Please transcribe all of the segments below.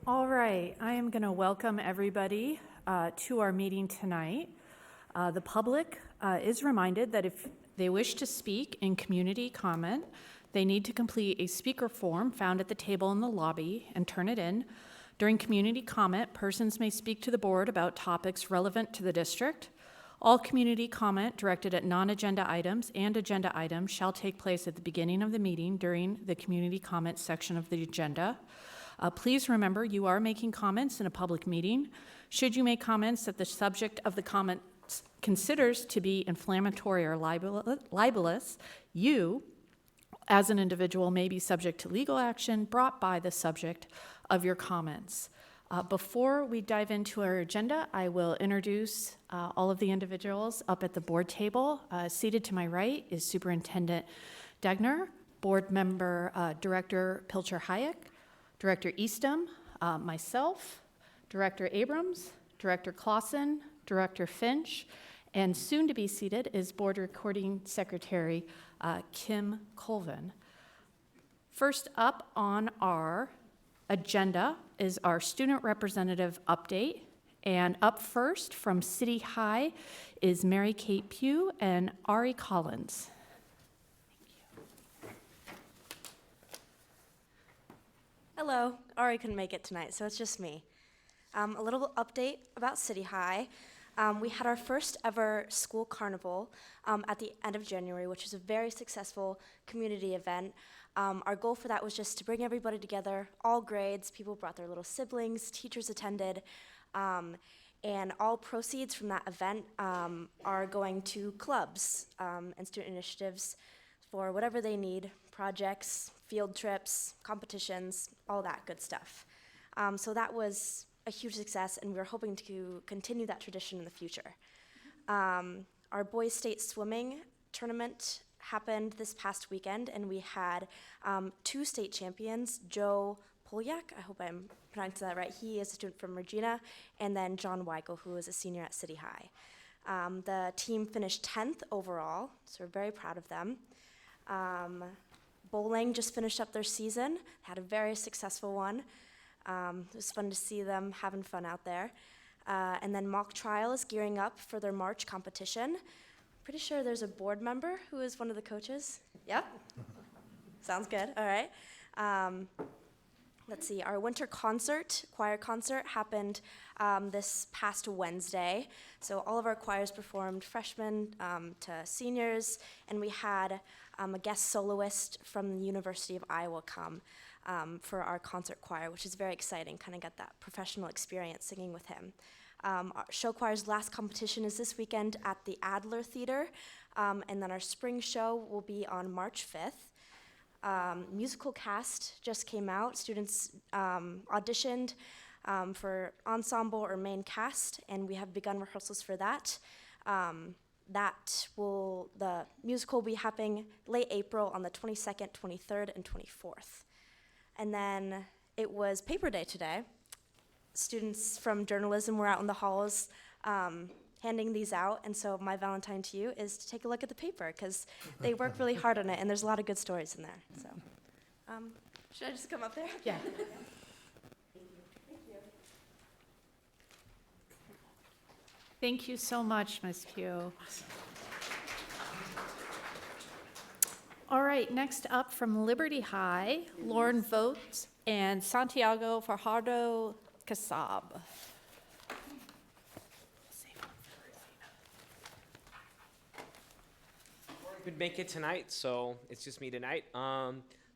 All right, I am going to welcome everybody to our meeting tonight. The public is reminded that if they wish to speak in community comment, they need to complete a speaker form found at the table in the lobby and turn it in. During community comment, persons may speak to the board about topics relevant to the district. All community comment directed at non-agenda items and agenda items shall take place at the beginning of the meeting during the community comment section of the agenda. Please remember, you are making comments in a public meeting. Should you make comments that the subject of the comment considers to be inflammatory or libelous, you, as an individual, may be subject to legal action brought by the subject of your comments. Before we dive into our agenda, I will introduce all of the individuals up at the board table. Seated to my right is Superintendent Degner, Board Member Director Pilcher-Hayek, Director Eastham, myself, Director Abrams, Director Clausen, Director Finch, and soon to be seated is Board Recording Secretary Kim Colvin. First up on our agenda is our student representative update. And up first from City High is Mary Kate Pugh and Ari Collins. Hello, Ari couldn't make it tonight, so it's just me. A little update about City High. We had our first ever school carnival at the end of January, which was a very successful community event. Our goal for that was just to bring everybody together, all grades, people brought their little siblings, teachers attended, and all proceeds from that event are going to clubs and student initiatives for whatever they need, projects, field trips, competitions, all that good stuff. So that was a huge success, and we're hoping to continue that tradition in the future. Our boys' state swimming tournament happened this past weekend, and we had 2 state champions, Joe Polyak, I hope I'm pronouncing that right, he is a student from Regina, and then John Weigel, who is a senior at City High. The team finished 10th overall, so we're very proud of them. Bowling just finished up their season, had a very successful one. It was fun to see them having fun out there. And then mock trial is gearing up for their March competition. Pretty sure there's a board member who is one of the coaches. Yep. Sounds good. All right. Let's see. Our winter concert, choir concert, happened this past Wednesday. So all of our choirs performed, freshmen to seniors, and we had a guest soloist from the University of Iowa come for our concert choir, which is very exciting, kind of got that professional experience singing with him. Our show choir's last competition is this weekend at the Adler Theater, and then our spring show will be on March 5th. Musical cast just came out. Students auditioned for ensemble or main cast, and we have begun rehearsals for that. The musical will be happening late April on the 22nd, 23rd, and 24th. And then it was paper day today. Students from journalism were out in the halls handing these out, and so my Valentine to you is to take a look at the paper, because they work really hard on it, and there's a lot of good stories in there. So, should I just come up there? Yeah. Thank you so much, Ms. Pugh. All right, next up from Liberty High, Lauren Vogt and Santiago Fajardo Casab. Could make it tonight, so it's just me tonight.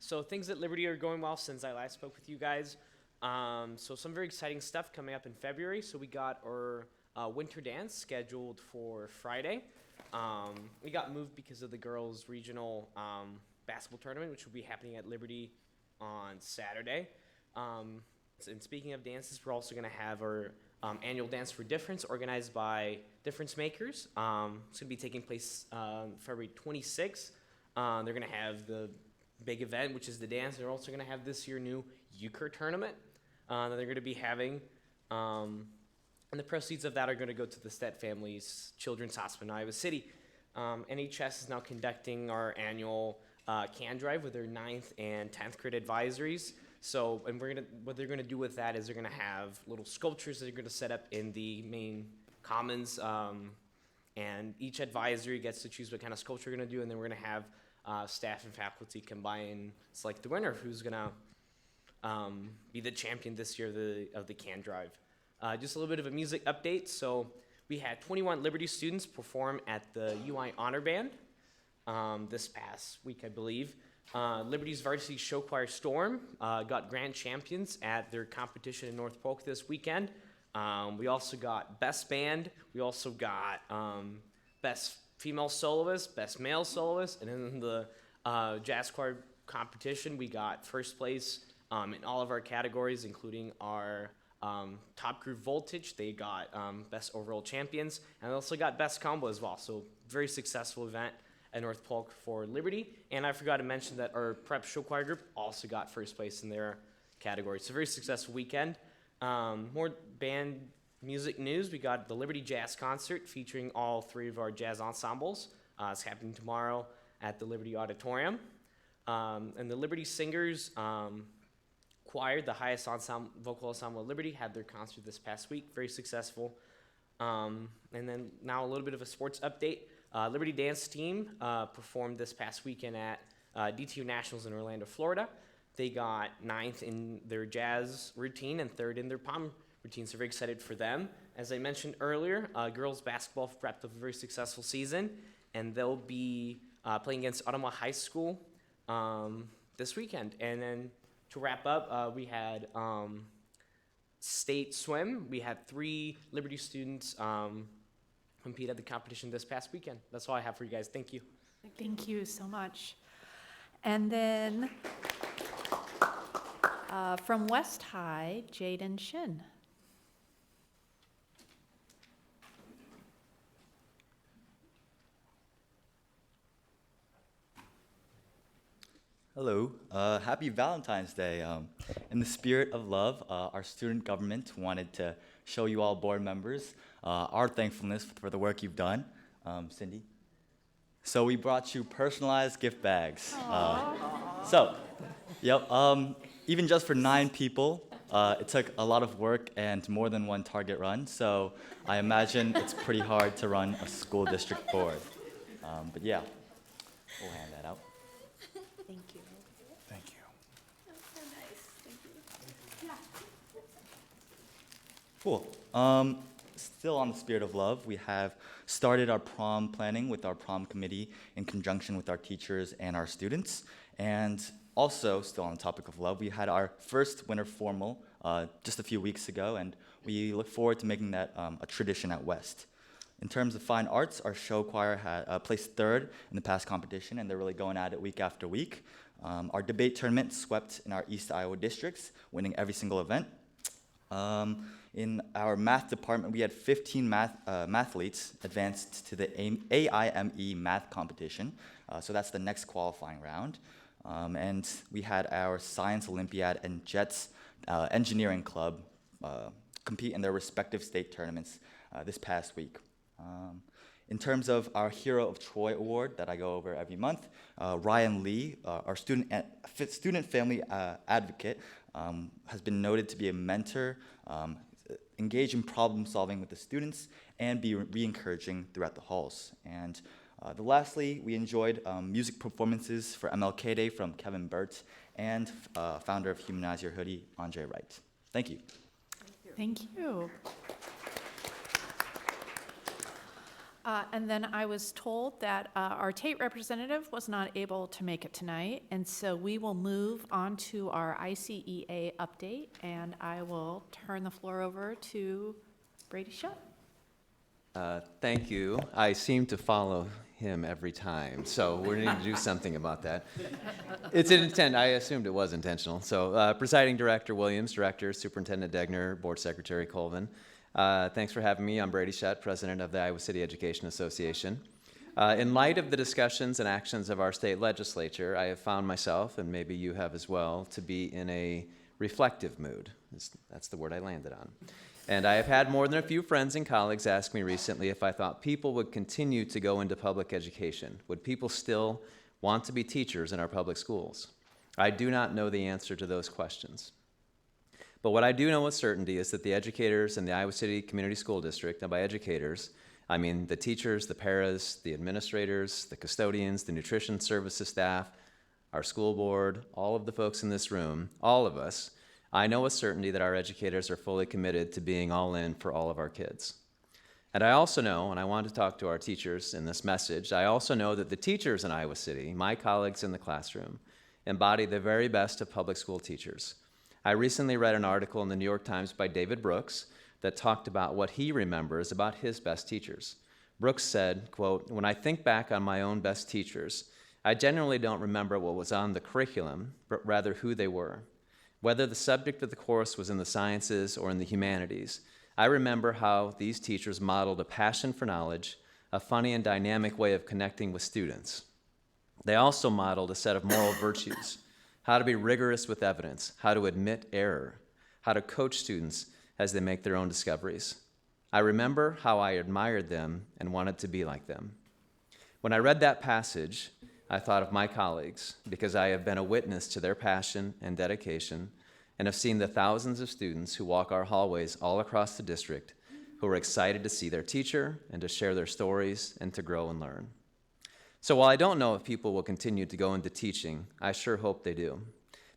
So things at Liberty are going well since I last spoke with you guys. So some very exciting stuff coming up in February. So we got our winter dance scheduled for Friday. We got moved because of the girls' regional basketball tournament, which will be happening at Liberty on Saturday. And speaking of dances, we're also going to have our annual Dance for Difference organized by Difference Makers. It's going to be taking place February 26th. They're going to have the big event, which is the dance. They're also going to have this year new euchre tournament that they're going to be having. And the proceeds of that are going to go to the Stead Family's Children's Hospital in Iowa City. NHS is now conducting our annual can drive with their 9th and 10th grade advisories. So, and what they're gonna do with that is they're gonna have little sculptures that they're gonna set up in the main commons, and each advisory gets to choose what kind of sculpture we're gonna do, and then we're gonna have staff and faculty combine, select the winner, who's gonna be the champion this year of the Can Drive. Just a little bit of a music update. So we had 21 Liberty students perform at the UI Honor Band this past week, I believe. Liberty's varsity show choir Storm got grand champions at their competition in North Polk this weekend. We also got best band. We also got best female soloist, best male soloist, and in the jazz choir competition, we got first place in all of our categories, including our top group Voltage. They got best overall champions, and they also got best combo as well. So very successful event at North Polk for Liberty. And I forgot to mention that our prep show choir group also got first place in their category. So very successful weekend. More band music news. We got the Liberty Jazz Concert featuring all three of our jazz ensembles. It's happening tomorrow at the Liberty Auditorium. And the Liberty Singers choir, the highest vocal ensemble at Liberty, had their concert this past week. Very successful. And then now a little bit of a sports update. Liberty Dance Team performed this past weekend at DTU Nationals in Orlando, Florida. They got 9th in their jazz routine and 3rd in their pom routine, so very excited for them. As I mentioned earlier, girls basketball wrapped up a very successful season, and they'll be playing against Ottawa High School this weekend. And then to wrap up, we had state swim. We had 3 Liberty students compete at the competition this past weekend. That's all I have for you guys. Thank you. Thank you so much. And then from West High, Jaden Shin. Hello, happy Valentine's Day. In the spirit of love, our student government wanted to show you all board members our thankfulness for the work you've done. Cindy? So we brought you personalized gift bags. Even just for 9 people, it took a lot of work and more than one Target run, so I imagine it's pretty hard to run a school district board. But yeah, we'll hand that out. Thank you. Thank you. That was so nice. Thank you. Cool. Still on the spirit of love, we have started our prom planning with our prom committee in conjunction with our teachers and our students. And also, still on the topic of love, we had our first winter formal just a few weeks ago, and we look forward to making that a tradition at West. In terms of fine arts, our show choir had placed 3rd in the past competition, and they're really going at it week after week. Our debate tournament swept in our East Iowa districts, winning every single event. In our math department, we had 15 mathletes advanced to the AIME math competition, so that's the next qualifying round. And we had our Science Olympiad and JETS Engineering Club compete in their respective state tournaments this past week. In terms of our Hero of Troy Award that I go over every month, Ryan Lee, our student family advocate, has been noted to be a mentor, engage in problem solving with the students, and be re-encouraging throughout the halls. And lastly, we enjoyed music performances for MLK Day from Kevin Burt and founder of Humanize Your Hoodie, Andre Wright. Thank you. Thank you. And then I was told that our Tate representative was not able to make it tonight, and so we will move on to our ICEA update, and I will turn the floor over to Brady Shutt. Thank you. I seem to follow him every time, so we're going to do something about that. It's an intent. I assumed it was intentional. So, Presiding Director Williams, Director, Superintendent Degner, Board Secretary Colvin. Thanks for having me. I'm Brady Shutt, President of the Iowa City Education Association. In light of the discussions and actions of our state legislature, I have found myself, and maybe you have as well, to be in a reflective mood. That's the word I landed on. And I have had more than a few friends and colleagues ask me recently if I thought people would continue to go into public education. Would people still want to be teachers in our public schools? I do not know the answer to those questions. But what I do know with certainty is that the educators in the Iowa City Community School District, and by educators, I mean the teachers, the paras, the administrators, the custodians, the nutrition services staff, our school board, all of the folks in this room, all of us, I know with certainty that our educators are fully committed to being all in for all of our kids. And I also know, and I want to talk to our teachers in this message, I also know that the teachers in Iowa City, my colleagues in the classroom, embody the very best of public school teachers. I recently read an article in the New York Times by David Brooks that talked about what he remembers about his best teachers. Brooks said, quote, "When I think back on my own best teachers, I generally don't remember what was on the curriculum, but rather who they were. Whether the subject of the course was in the sciences or in the humanities, I remember how these teachers modeled a passion for knowledge, a funny and dynamic way of connecting with students. They also modeled a set of moral virtues, how to be rigorous with evidence, how to admit error, how to coach students as they make their own discoveries. I remember how I admired them and wanted to be like them." When I read that passage, I thought of my colleagues because I have been a witness to their passion and dedication and have seen the thousands of students who walk our hallways all across the district who are excited to see their teacher and to share their stories and to grow and learn. So while I don't know if people will continue to go into teaching, I sure hope they do.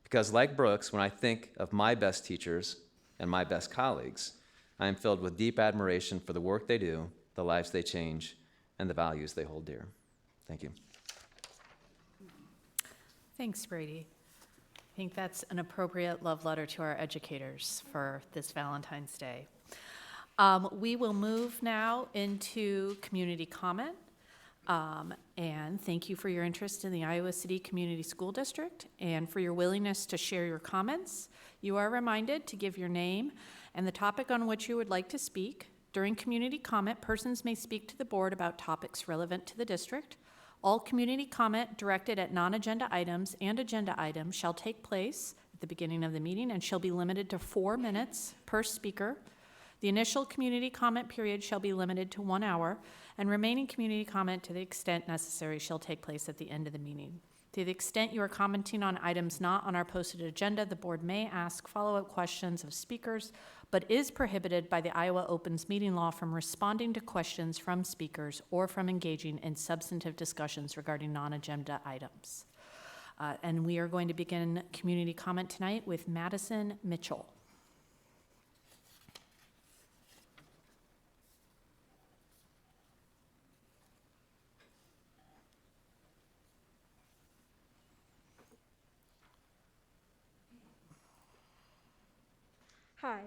Because like Brooks, when I think of my best teachers and my best colleagues, I am filled with deep admiration for the work they do, the lives they change, and the values they hold dear. Thank you. Thanks, Brady. I think that's an appropriate love letter to our educators for this Valentine's Day. We will move now into community comment. And thank you for your interest in the Iowa City Community School District and for your willingness to share your comments. You are reminded to give your name and the topic on which you would like to speak. During community comment, persons may speak to the board about topics relevant to the district. All community comment directed at non-agenda items and agenda items shall take place at the beginning of the meeting and shall be limited to 4 minutes per speaker. The initial community comment period shall be limited to 1 hour, and remaining community comment, to the extent necessary, shall take place at the end of the meeting. To the extent you are commenting on items not on our posted agenda, the board may ask follow-up questions of speakers, but is prohibited by the Iowa Opens Meeting Law from responding to questions from speakers or from engaging in substantive discussions regarding non-agenda items. And we are going to begin community comment tonight with Madison Mitchell. Hi,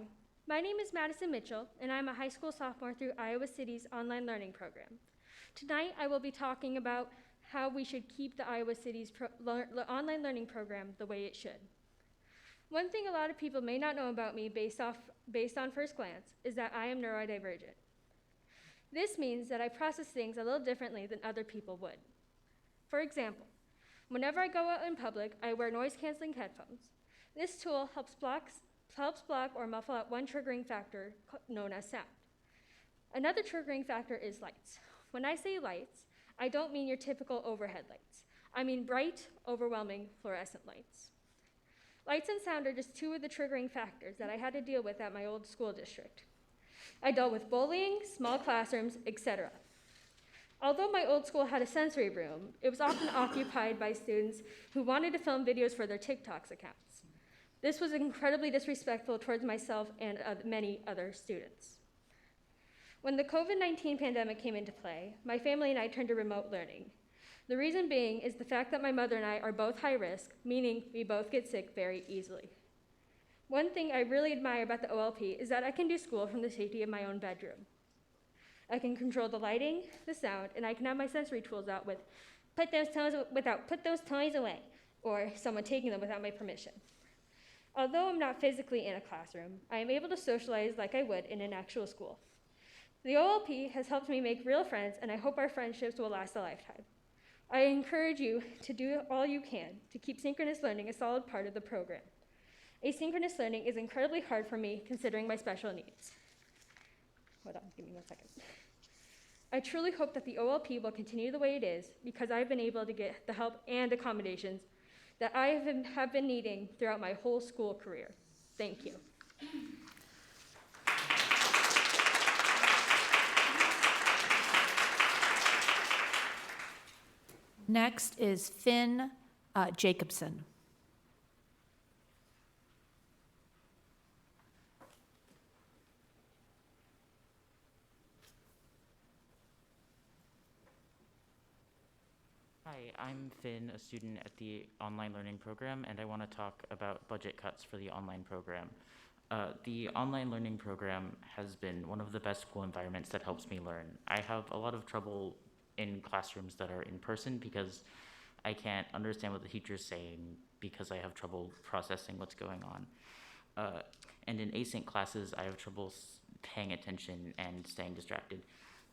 my name is Madison Mitchell, and I'm a high school sophomore through Iowa City's online learning program. Tonight, I will be talking about how we should keep the Iowa City's online learning program the way it should. One thing a lot of people may not know about me based on first glance is that I am neurodivergent. This means that I process things a little differently than other people would. For example, whenever I go out in public, I wear noise-canceling headphones. This tool helps block or muffle out one triggering factor known as sound. Another triggering factor is lights. When I say lights, I don't mean your typical overhead lights. I mean bright, overwhelming fluorescent lights. Lights and sound are just two of the triggering factors that I had to deal with at my old school district. I dealt with bullying, small classrooms, etc. Although my old school had a sensory room, it was often occupied by students who wanted to film videos for their TikTok accounts. This was incredibly disrespectful towards myself and many other students. When the COVID-19 pandemic came into play, my family and I turned to remote learning. The reason being is the fact that my mother and I are both high risk, meaning we both get sick very easily. One thing I really admire about the OLP is that I can do school from the safety of my own bedroom. I can control the lighting, the sound, and I can have my sensory tools out with put those toys away, or someone taking them without my permission. Although I'm not physically in a classroom, I am able to socialize like I would in an actual school. The OLP has helped me make real friends, and I hope our friendships will last a lifetime. I encourage you to do all you can to keep synchronous learning a solid part of the program. Asynchronous learning is incredibly hard for me considering my special needs. Hold on, give me 1 second. I truly hope that the OLP will continue the way it is because I've been able to get the help and accommodations that I have been needing throughout my whole school career. Thank you. Next is Finn Jacobson. Hi, I'm Finn, a student at the online learning program, and I want to talk about budget cuts for the online program. The online learning program has been one of the best school environments that helps me learn. I have a lot of trouble in classrooms that are in person because I can't understand what the teacher's saying because I have trouble processing what's going on. And in async classes, I have trouble paying attention and staying distracted.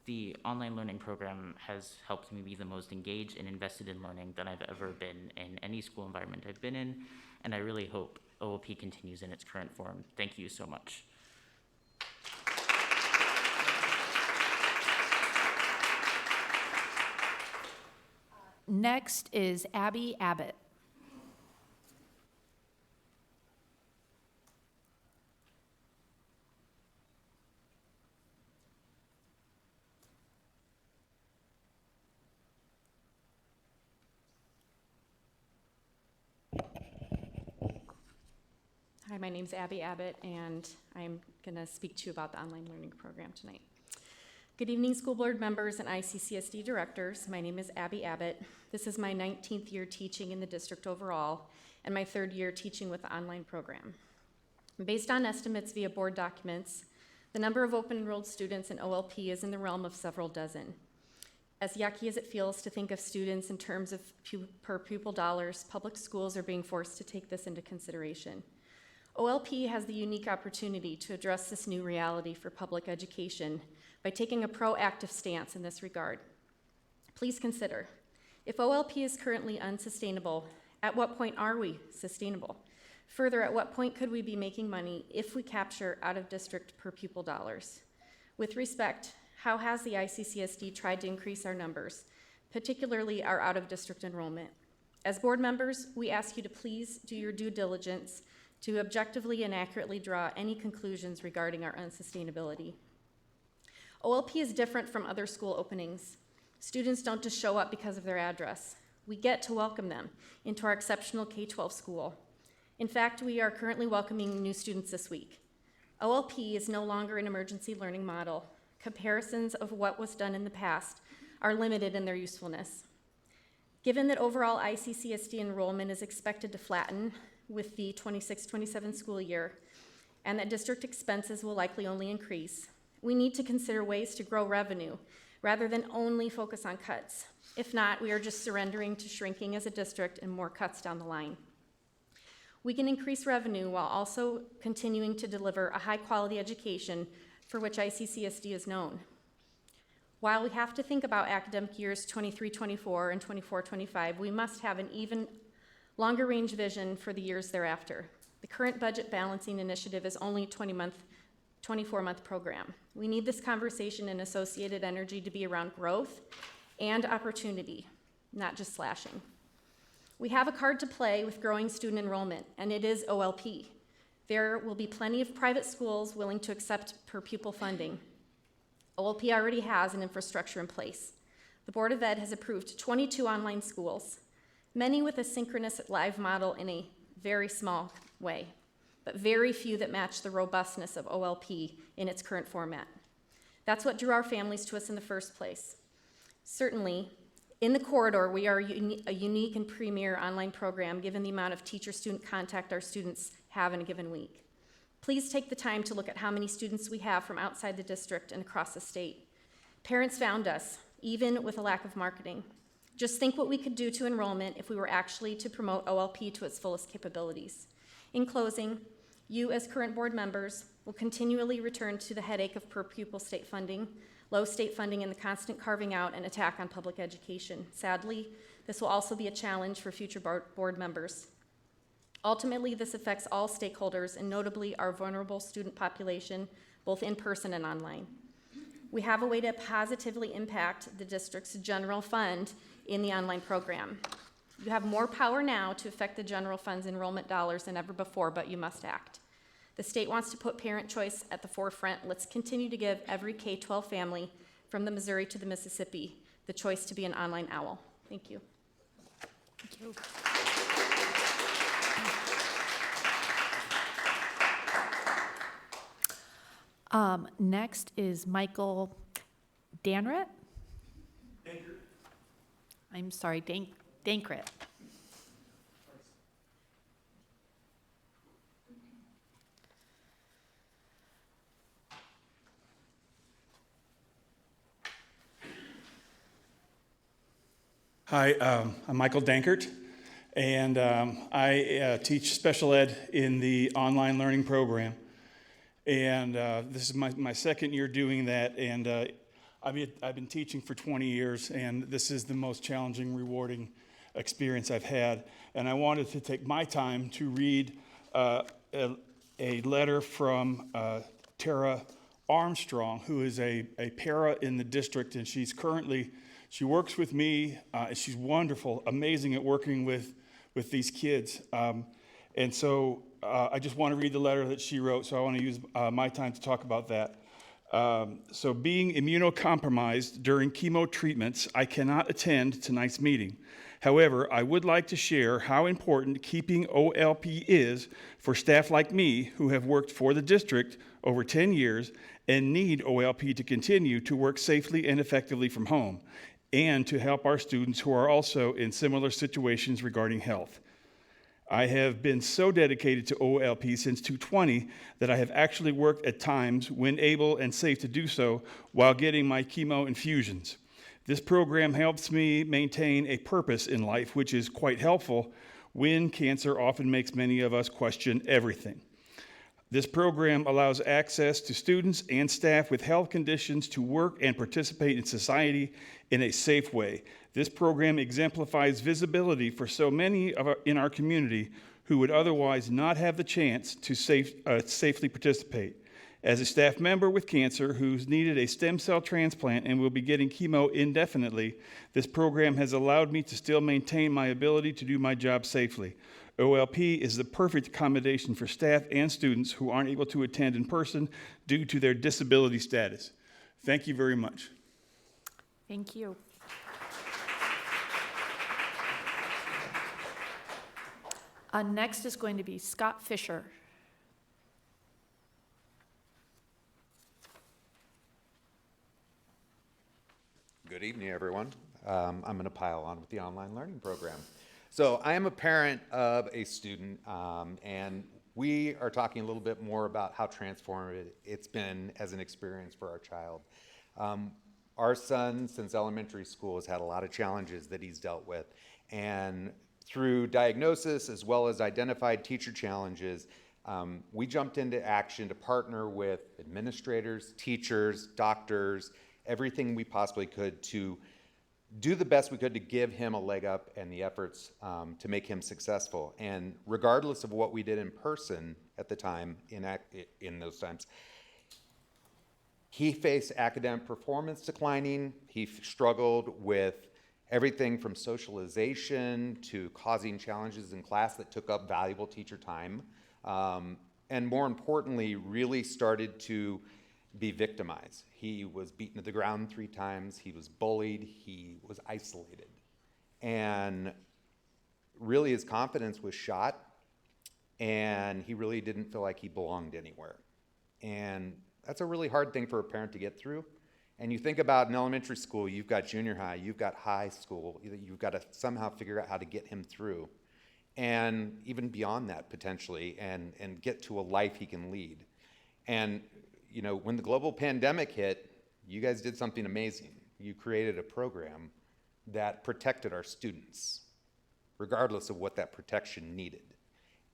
The online learning program has helped me be the most engaged and invested in learning that I've ever been in any school environment I've been in, and I really hope OLP continues in its current form. Thank you so much. Next is Abby Abbott. Hi, my name's Abby Abbott, and I'm going to speak to you about the online learning program tonight. Good evening, school board members and ICCSD directors. My name is Abby Abbott. This is my 19th year teaching in the district overall, and my 3rd year teaching with the online program. Based on estimates via board documents, the number of open enrolled students in OLP is in the realm of several dozen. As yucky as it feels to think of students in terms of per pupil dollars, public schools are being forced to take this into consideration. OLP has the unique opportunity to address this new reality for public education by taking a proactive stance in this regard. Please consider, if OLP is currently unsustainable, at what point are we sustainable? Further, at what point could we be making money if we capture out-of-district per pupil dollars? With respect, how has the ICCSD tried to increase our numbers, particularly our out-of-district enrollment? As board members, we ask you to please do your due diligence to objectively and accurately draw any conclusions regarding our unsustainability. OLP is different from other school openings. Students don't just show up because of their address. We get to welcome them into our exceptional K-12 school. In fact, we are currently welcoming new students this week. OLP is no longer an emergency learning model. Comparisons of what was done in the past are limited in their usefulness. Given that overall ICCSD enrollment is expected to flatten with the 26-27 school year, and that district expenses will likely only increase, we need to consider ways to grow revenue rather than only focus on cuts. If not, we are just surrendering to shrinking as a district and more cuts down the line. We can increase revenue while also continuing to deliver a high-quality education for which ICCSD is known. While we have to think about academic years 23-24 and 24-25, we must have an even longer range vision for the years thereafter. The current budget balancing initiative is only a 24-month program. We need this conversation and associated energy to be around growth and opportunity, not just slashing. We have a card to play with growing student enrollment, and it is OLP. There will be plenty of private schools willing to accept per pupil funding. OLP already has an infrastructure in place. The Board of Ed has approved 22 online schools, many with a synchronous live model in a very small way, but very few that match the robustness of OLP in its current format. That's what drew our families to us in the first place. Certainly, in the corridor, we are a unique and premier online program given the amount of teacher-student contact our students have in a given week. Please take the time to look at how many students we have from outside the district and across the state. Parents found us, even with a lack of marketing. Just think what we could do to enrollment if we were actually to promote OLP to its fullest capabilities. In closing, you as current board members will continually return to the headache of per pupil state funding, low state funding, and the constant carving out and attack on public education. Sadly, this will also be a challenge for future board members. Ultimately, this affects all stakeholders, and notably our vulnerable student population, both in person and online. We have a way to positively impact the district's general fund in the online program. You have more power now to affect the general fund's enrollment dollars than ever before, but you must act. The state wants to put parent choice at the forefront. Let's continue to give every K-12 family from the Missouri to the Mississippi the choice to be an online owl. Thank you. Thank you. Next is Michael Danrett. I'm sorry, Dankrit. Hi, I'm Michael Dankert, and I teach special ed in the online learning program. And this is my second year doing that, and I've been teaching for 20 years, and this is the most challenging, rewarding experience I've had. And I wanted to take my time to read a letter from Tara Armstrong, who is a para in the district, and she works with me. She's wonderful, amazing at working with these kids. And so I just want to read the letter that she wrote, so I want to use my time to talk about that. So being immunocompromised during chemo treatments, I cannot attend tonight's meeting. However, I would like to share how important keeping OLP is for staff like me who have worked for the district over 10 years and need OLP to continue to work safely and effectively from home, and to help our students who are also in similar situations regarding health. I have been so dedicated to OLP since 2020 that I have actually worked at times when able and safe to do so while getting my chemo infusions. This program helps me maintain a purpose in life, which is quite helpful when cancer often makes many of us question everything. This program allows access to students and staff with health conditions to work and participate in society in a safe way. This program exemplifies visibility for so many in our community who would otherwise not have the chance to safely participate. As a staff member with cancer who's needed a stem cell transplant and will be getting chemo indefinitely, this program has allowed me to still maintain my ability to do my job safely. OLP is the perfect accommodation for staff and students who aren't able to attend in person due to their disability status. Thank you very much. Thank you. Next is going to be Scott Fisher. Good evening, everyone. I'm going to pile on with the online learning program. So I am a parent of a student, and we are talking a little bit more about how transformative it's been as an experience for our child. Our son, since elementary school, has had a lot of challenges that he's dealt with, and through diagnosis as well as identified teacher challenges, we jumped into action to partner with administrators, teachers, doctors, everything we possibly could to do the best we could to give him a leg up and the efforts to make him successful. And regardless of what we did in person at the time, in those times, he faced academic performance declining. He struggled with everything from socialization to causing challenges in class that took up valuable teacher time. And more importantly, really started to be victimized. He was beaten to the ground 3 times. He was bullied. He was isolated. And really his confidence was shot, and he really didn't feel like he belonged anywhere. And that's a really hard thing for a parent to get through. And you think about in elementary school, you've got junior high, you've got high school, you've got to somehow figure out how to get him through. And even beyond that, potentially, and get to a life he can lead. And you know, when the global pandemic hit, you guys did something amazing. You created a program that protected our students, regardless of what that protection needed.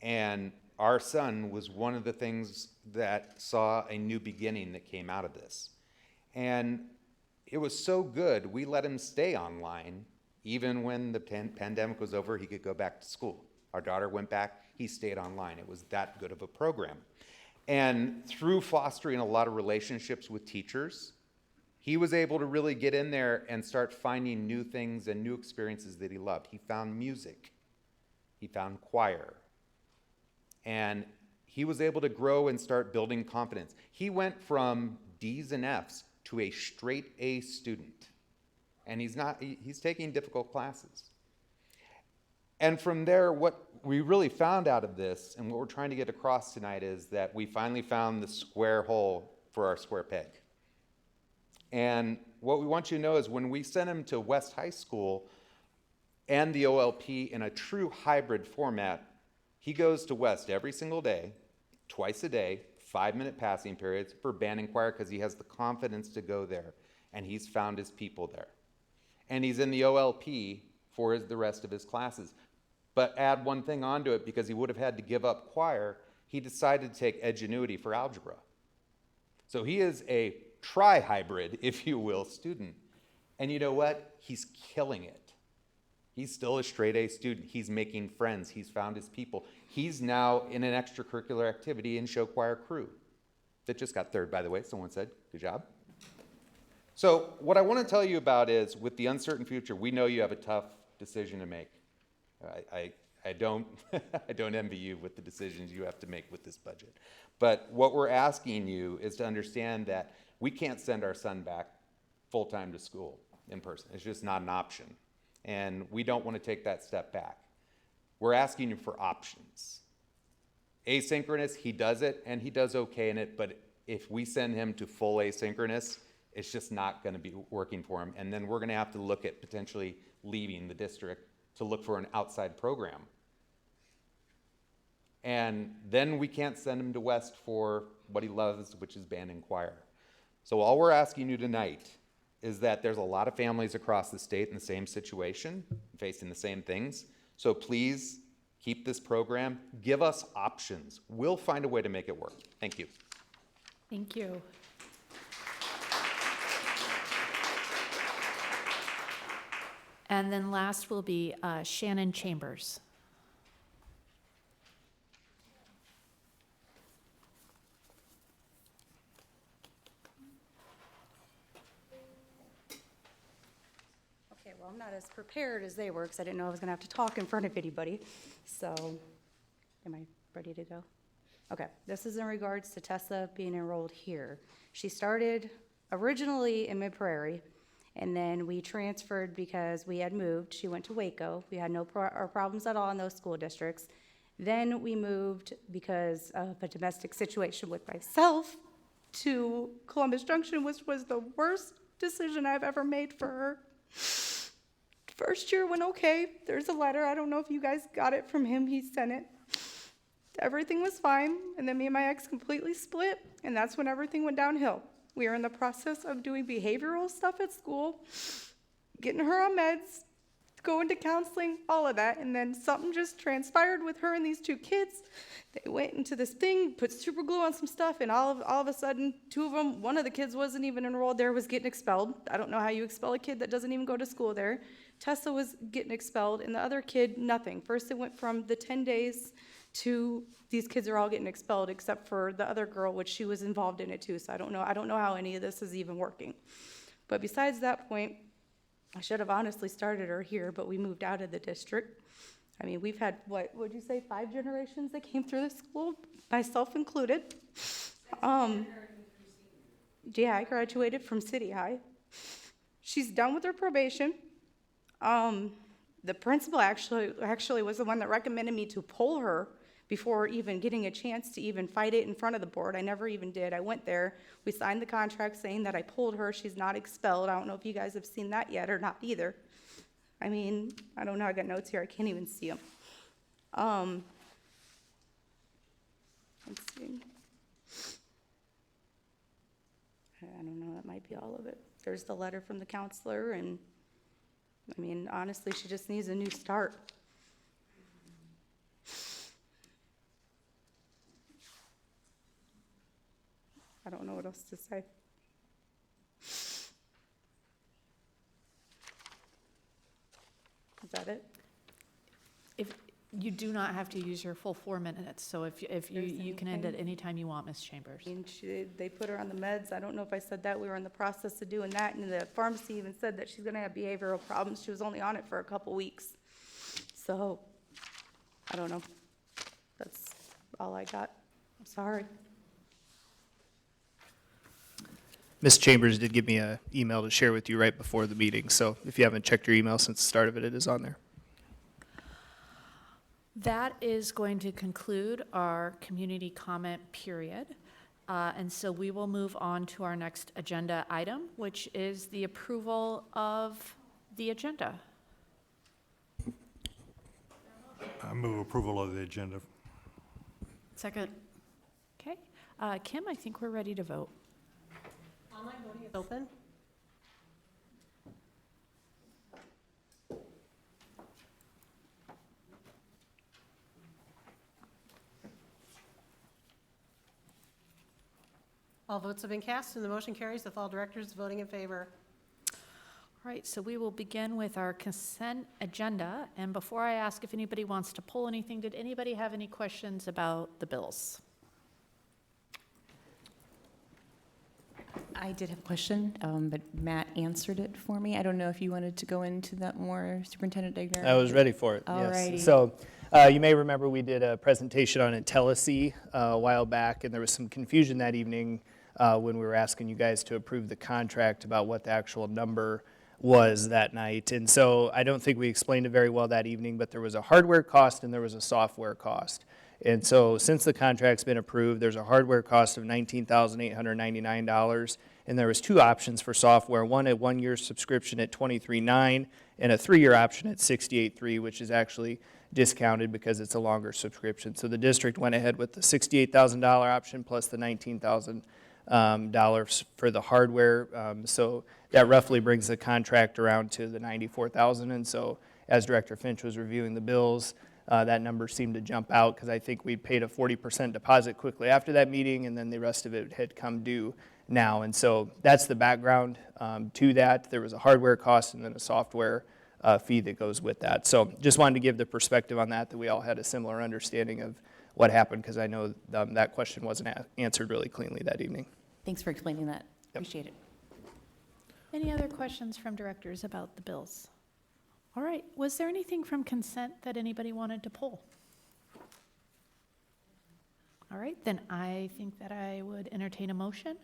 And our son was one of the things that saw a new beginning that came out of this. And it was so good, we let him stay online. Even when the pandemic was over, he could go back to school. Our daughter went back, he stayed online. It was that good of a program. And through fostering a lot of relationships with teachers, He was able to really get in there and start finding new things and new experiences that he loved. He found music. He found choir. And he was able to grow and start building confidence. He went from D's and F's to a straight A student. And he's taking difficult classes. And from there, what we really found out of this, and what we're trying to get across tonight, is that we finally found the square hole for our square peg. And what we want you to know is when we send him to West High School and the OLP in a true hybrid format, he goes to West every single day, twice a day, 5-minute passing periods for band and choir because he has the confidence to go there. And he's found his people there. And he's in the OLP for the rest of his classes. But add one thing onto it, because he would have had to give up choir, he decided to take Edgenuity for algebra. So he is a tri-hybrid, if you will, student. And you know what? He's killing it. He's still a straight A student. He's making friends. He's found his people. He's now in an extracurricular activity in show choir crew. That just got third, by the way. Someone said, good job. So what I want to tell you about is, with the uncertain future, we know you have a tough decision to make. I don't I don't envy you with the decisions you have to make with this budget. But what we're asking you is to understand that we can't send our son back full-time to school in person. It's just not an option. And we don't want to take that step back. We're asking you for options. Asynchronous, he does it, and he does okay in it, but if we send him to full asynchronous, it's just not going to be working for him. And then we're going to have to look at potentially leaving the district to look for an outside program. And then we can't send him to West for what he loves, which is band and choir. So all we're asking you tonight is that there's a lot of families across the state in the same situation, facing the same things. So please keep this program. Give us options. We'll find a way to make it work. Thank you. Thank you. And then last will be Shannon Chambers. Okay, well, I'm not as prepared as they were because I didn't know I was going to have to talk in front of anybody. So, am I ready to go? Okay, this is in regards to Tessa being enrolled here. She started originally in Mid-Prairie, and then we transferred because we had moved. She went to Waco. We had no problems at all in those school districts. Then we moved because of a domestic situation with myself to Columbus Junction, which was the worst decision I've ever made for her. First year went okay. There's a letter. I don't know if you guys got it from him. He sent it. Everything was fine. And then me and my ex completely split. And that's when everything went downhill. We are in the process of doing behavioral stuff at school, getting her on meds, going to counseling, all of that. And then something just transpired with her and these two kids. They went into this thing, put super glue on some stuff, and all of a sudden, two of them, one of the kids wasn't even enrolled there, was getting expelled. I don't know how you expel a kid that doesn't even go to school there. Tessa was getting expelled, and the other kid, nothing. First, it went from the 10 days to these kids are all getting expelled except for the other girl, which she was involved in it too. So I don't know how any of this is even working. But besides that point, I should have honestly started her here, but we moved out of the district. I mean, we've had, what would you say, 5 generations that came through the school, myself included. Yeah, I graduated from City High. She's done with her probation. The principal actually was the one that recommended me to pull her before even getting a chance to even fight it in front of the board. I never even did. I went there. We signed the contract saying that I pulled her. She's not expelled. I don't know if you guys have seen that yet or not either. I mean, I don't know. I got notes here. I can't even see them. Let's see. I don't know. That might be all of it. There's the letter from the counselor, and I mean, honestly, she just needs a new start. I don't know what else to say. Is that it? You do not have to use your full 4 minutes, so if you can end at any time you want, Ms. Chambers. And they put her on the meds. I don't know if I said that. We were in the process of doing that, and the pharmacy even said that she's gonna have behavioral problems. She was only on it for a couple weeks. So, I don't know. That's all I got. I'm sorry. Ms. Chambers did give me an email to share with you right before the meeting, so if you haven't checked your email since the start of it, it is on there. That is going to conclude our community comment period. And so we will move on to our next agenda item, which is the approval of the agenda. I move approval of the agenda. Second. Okay. Kim, I think we're ready to vote. Online voting is open. All votes have been cast and the motion carries with all directors voting in favor. All right, so we will begin with our consent agenda. And before I ask if anybody wants to pull anything, did anybody have any questions about the bills? I did have a question, but Matt answered it for me. I don't know if you wanted to go into that more, Superintendent Degner? I was ready for it, All yes. righty. So you may remember we did a presentation on IntelliSea a while back, and there was some confusion that evening when we were asking you guys to approve the contract about what the actual number was that night. And so I don't think we explained it very well that evening, but there was a hardware cost and there was a software cost. And so since the contract's been approved, there's a hardware cost of $19,899, and there was two options for software, one a 1-year subscription at $23,900 and a 3-year option at $68,300, which is actually discounted because it's a longer subscription. So the district went ahead with the $68,000 option plus the $19,000 for the hardware. So that roughly brings the contract around to the $94,000. And so as Director Finch was reviewing the bills, that number seemed to jump out because I think we paid a 40% deposit quickly after that meeting, and then the rest of it had come due now. And so that's the background to that. There was a hardware cost and then a software fee that goes with that. So just wanted to give the perspective on that we all had a similar understanding of what happened, because I know that question wasn't answered really cleanly that evening. Thanks for explaining that. Appreciate it. Any other questions from directors about the bills? All right, was there anything from consent that anybody wanted to pull? All right, then I think that I would entertain a motion.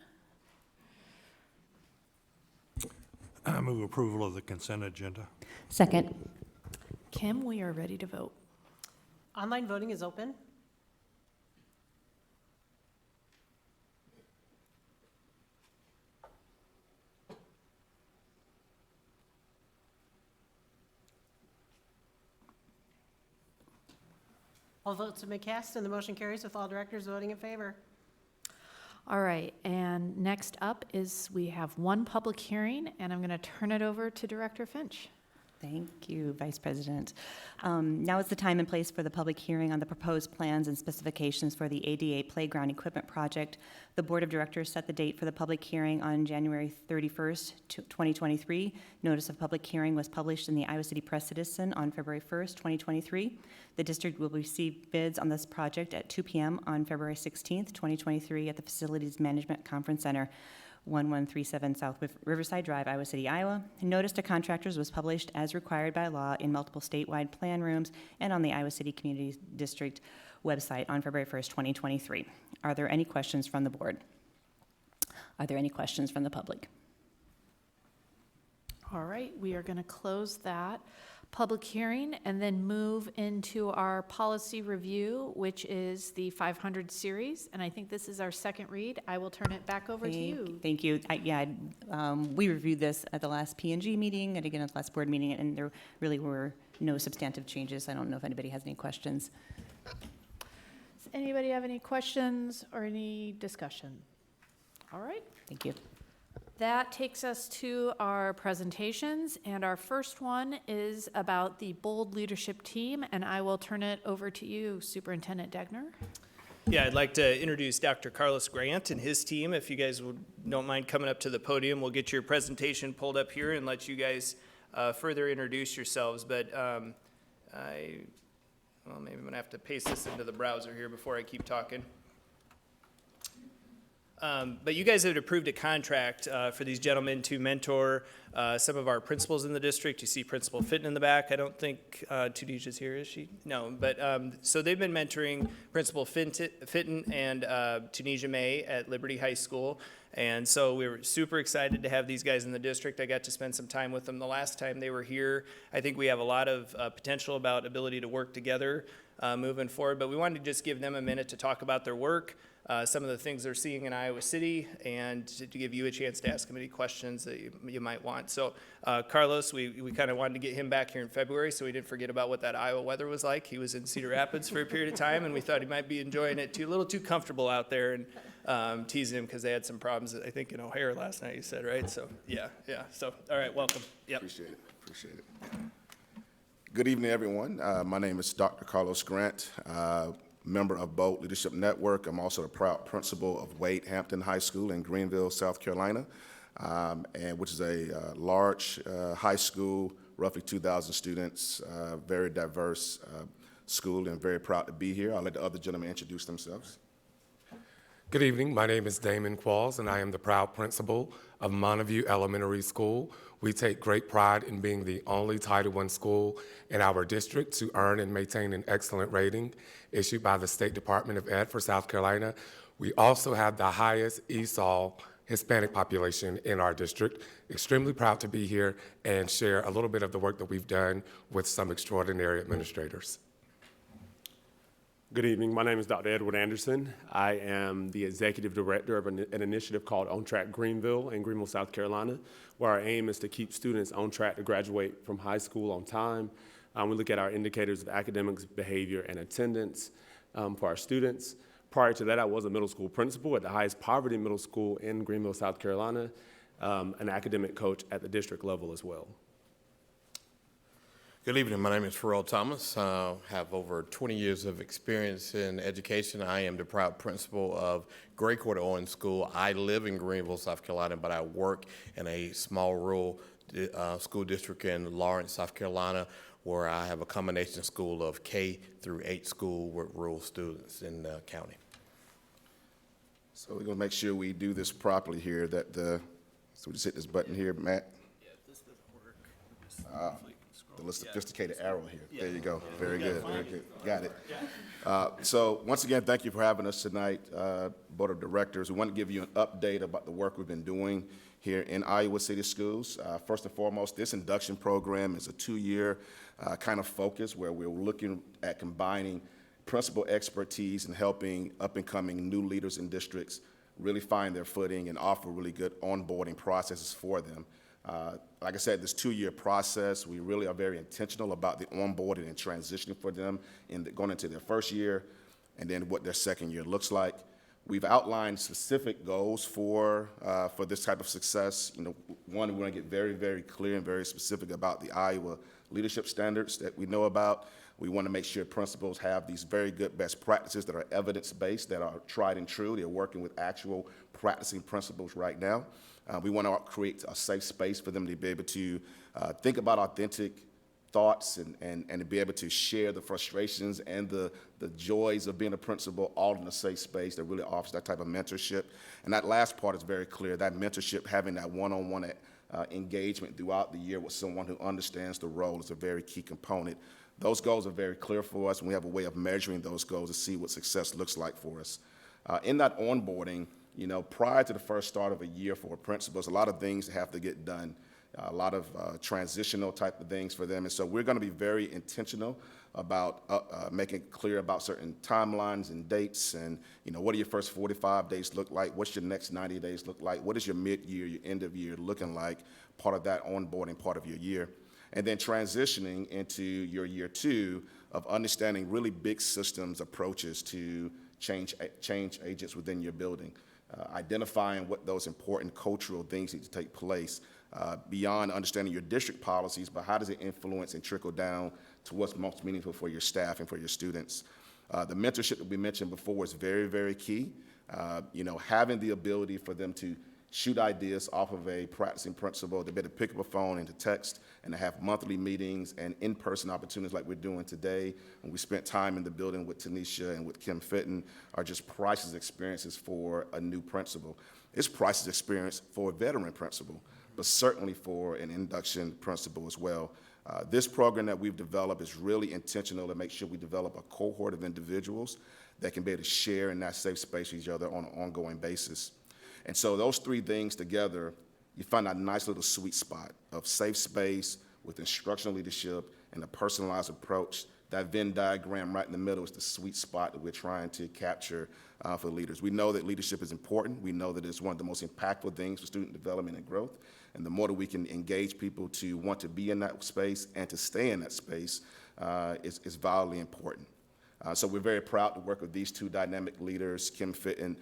I move approval of the consent agenda. Second. Kim, we are ready to vote. Online voting is open. All votes have been cast and the motion carries with all directors voting in favor. All right, and next up is we have one public hearing, and I'm going to turn it over to Director Finch. Thank you, Vice President. Now is the time and place for the public hearing on the proposed plans and specifications for the ADA Playground Equipment Project. The Board of Directors set the date for the public hearing on January 31st, 2023. Notice of public hearing was published in the Iowa City Press Citizen on February 1st, 2023. The district will receive bids on this project at 2 p.m. on February 16th, 2023 at the Facilities Management Conference Center, 1137 South Riverside Drive, Iowa City, Iowa. Notice to contractors was published as required by law in multiple statewide plan rooms and on the Iowa City Community District website on February 1st, 2023. Are there any questions from the board? Are there any questions from the public? All right, we are going to close that public hearing and then move into our policy review, which is the 500 series. And I think this is our second read. I will turn it back over to you. Thank you. We reviewed this at the last P&G meeting and again at the last board meeting, and there really were no substantive changes. I don't know if anybody has any questions. Does anybody have any questions or any discussion? All right. Thank you. That takes us to our presentations, and our first one is about the BOLD leadership team, and I will turn it over to you, Superintendent Degner. Yeah, I'd like to introduce Dr. Carlos Grant and his team. If you guys don't mind coming up to the podium, we'll get your presentation pulled up here and let you guys further introduce yourselves. But well, maybe I'm gonna have to paste this into the browser here before I keep talking. But you guys had approved a contract for these gentlemen to mentor some of our principals in the district. You see Principal Fitton in the back. I don't think Tunisia's here, is she? No, but so they've been mentoring Principal Fitton and Tunisia May at Liberty High School. And so we were super excited to have these guys in the district. I got to spend some time with them the last time they were here. I think we have a lot of potential about ability to work together moving forward, but we wanted to just give them a minute to talk about their work, some of the things they're seeing in Iowa City, and to give you a chance to ask them any questions that you might want. So Carlos, we kind of wanted to get him back here in February so we didn't forget about what that Iowa weather was like. He was in Cedar Rapids for a period of time, and we thought he might be enjoying it too, a little too comfortable out there, and teasing him because they had some problems, I think, in O'Hare last night, you said, right? So, yeah. So, all right, welcome. Yep. Appreciate it. Good evening, everyone. My name is Dr. Carlos Grant, member of Bold Leadership Network. I'm also the proud principal of Wade Hampton High School in Greenville, South Carolina, and which is a large high school, roughly 2,000 students, very diverse school, and very proud to be here. I'll let the other gentlemen introduce themselves. Good evening. My name is Damon Qualls, and I am the proud principal of Montague Elementary School. We take great pride in being the only Title I school in our district to earn and maintain an excellent rating issued by the State Department of Ed for South Carolina. We also have the highest ESOL Hispanic population in our district. Extremely proud to be here and share a little bit of the work that we've done with some extraordinary administrators. Good evening. My name is Dr. Edward Anderson. I am the executive director of an initiative called On Track Greenville in Greenville, South Carolina, where our aim is to keep students on track to graduate from high school on time. We look at our indicators of academics, behavior, and attendance for our students. Prior to that, I was a middle school principal at the highest poverty middle school in Greenville, South Carolina, an academic coach at the district level as well. Good evening. My name is Pharrell Thomas. I have over 20 years of experience in education. I am the proud principal of Gray Court Owens School. I live in Greenville, South Carolina, but I work in a small rural school district in Lawrence, South Carolina, where I have a combination school of K through 8 school with rural students in the county. So we're going to make sure we do this properly here. So we just hit this button here, Matt. Yeah, this doesn't work. The sophisticated arrow here. Yeah. There you go. Very good. Very good. Got it. So once again, thank you for having us tonight, Board of Directors. We want to give you an update about the work we've been doing here in Iowa City Schools. First and foremost, this induction program is a 2-year kind of focus where we're looking at combining principal expertise and helping up-and-coming new leaders in districts really find their footing and offer really good onboarding processes for them. Like I said, this 2-year process, we really are very intentional about the onboarding and transitioning for them going into their first year and then what their second year looks like. We've outlined specific goals for this type of success. One, we want to get very, very clear and very specific about the Iowa leadership standards that we know about. We want to make sure principals have these very good best practices that are evidence-based, that are tried and true. They're working with actual practicing principals right now. We want to create a safe space for them to be able to think about authentic thoughts and to be able to share the frustrations and the joys of being a principal all in a safe space that really offers that type of mentorship. And that last part is very clear, that mentorship, having that one-on-one engagement throughout the year with someone who understands the role is a very key component. Those goals are very clear for us, and we have a way of measuring those goals to see what success looks like for us. In that onboarding, prior to the first start of a year for principals, a lot of things have to get done, a lot of transitional type of things for them. And so we're going to be very intentional about making it clear about certain timelines and dates and, what do your first 45 days look like? What's your next 90 days look like? What is your mid-year, your end of year looking like? Part of that onboarding part of your year. And then transitioning into your year 2 of understanding really big systems approaches to change agents within your building. Identifying what those important cultural things need to take place beyond understanding your district policies, but how does it influence and trickle down to what's most meaningful for your staff and for your students. The mentorship that we mentioned before is very, very key. Having the ability for them to shoot ideas off of a practicing principal, to be able to pick up a phone and to text, and to have monthly meetings and in-person opportunities like we're doing today. And we spent time in the building with Tanisha and with Kim Fitton are just priceless experiences for a new principal. It's priceless experience for a veteran principal, but certainly for an induction principal as well. This program that we've developed is really intentional to make sure we develop a cohort of individuals that can be able to share in that safe space with each other on an ongoing basis. And so those three things together, you find that nice little sweet spot of safe space with instructional leadership and a personalized approach. That Venn diagram right in the middle is the sweet spot that we're trying to capture for leaders. We know that leadership is important. We know that it's one of the most impactful things for student development and growth. And the more that we can engage people to want to be in that space and to stay in that space is vitally important. So we're very proud to work with these two dynamic leaders, Kim Fitton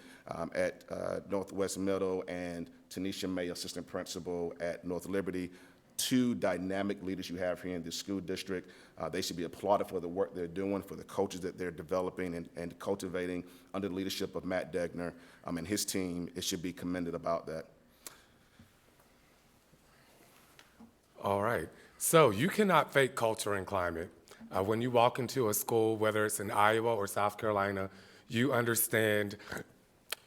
at Northwest Middle and Tanisha May, assistant principal at North Liberty. Two dynamic leaders you have here in the school district. They should be applauded for the work they're doing, for the coaches that they're developing and cultivating under the leadership of Matt Degner and his team. It should be commended about that. All right. So you cannot fake culture and climate. When you walk into a school, whether it's in Iowa or South Carolina, you understand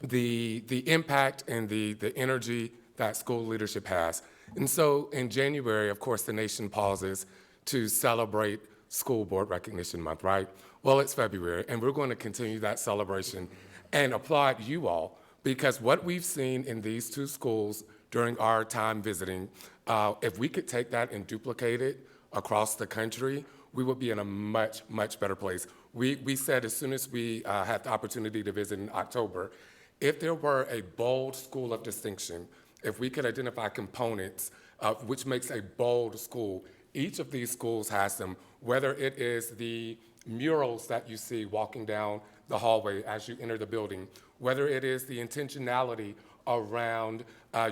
the impact and the energy that school leadership has. And so in January, of course, the nation pauses to celebrate School Board Recognition Month, right? Well, it's February, and we're going to continue that celebration and applaud you all, because what we've seen in these two schools during our time visiting, if we could take that and duplicate it across the country, we would be in a much, much better place. We said as soon as we had the opportunity to visit in October, if there were a bold school of distinction, if we could identify components which makes a bold school, each of these schools has them, whether it is the murals that you see walking down the hallway as you enter the building, whether it is the intentionality around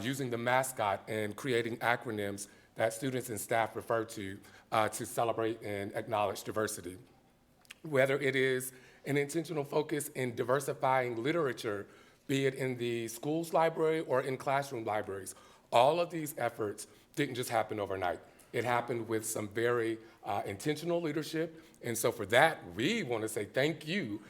using the mascot and creating acronyms that students and staff refer to celebrate and acknowledge diversity, whether it is an intentional focus in diversifying literature, be it in the school's library or in classroom libraries. All of these efforts didn't just happen overnight. It happened with some very intentional leadership. And so for that, we want to say thank you.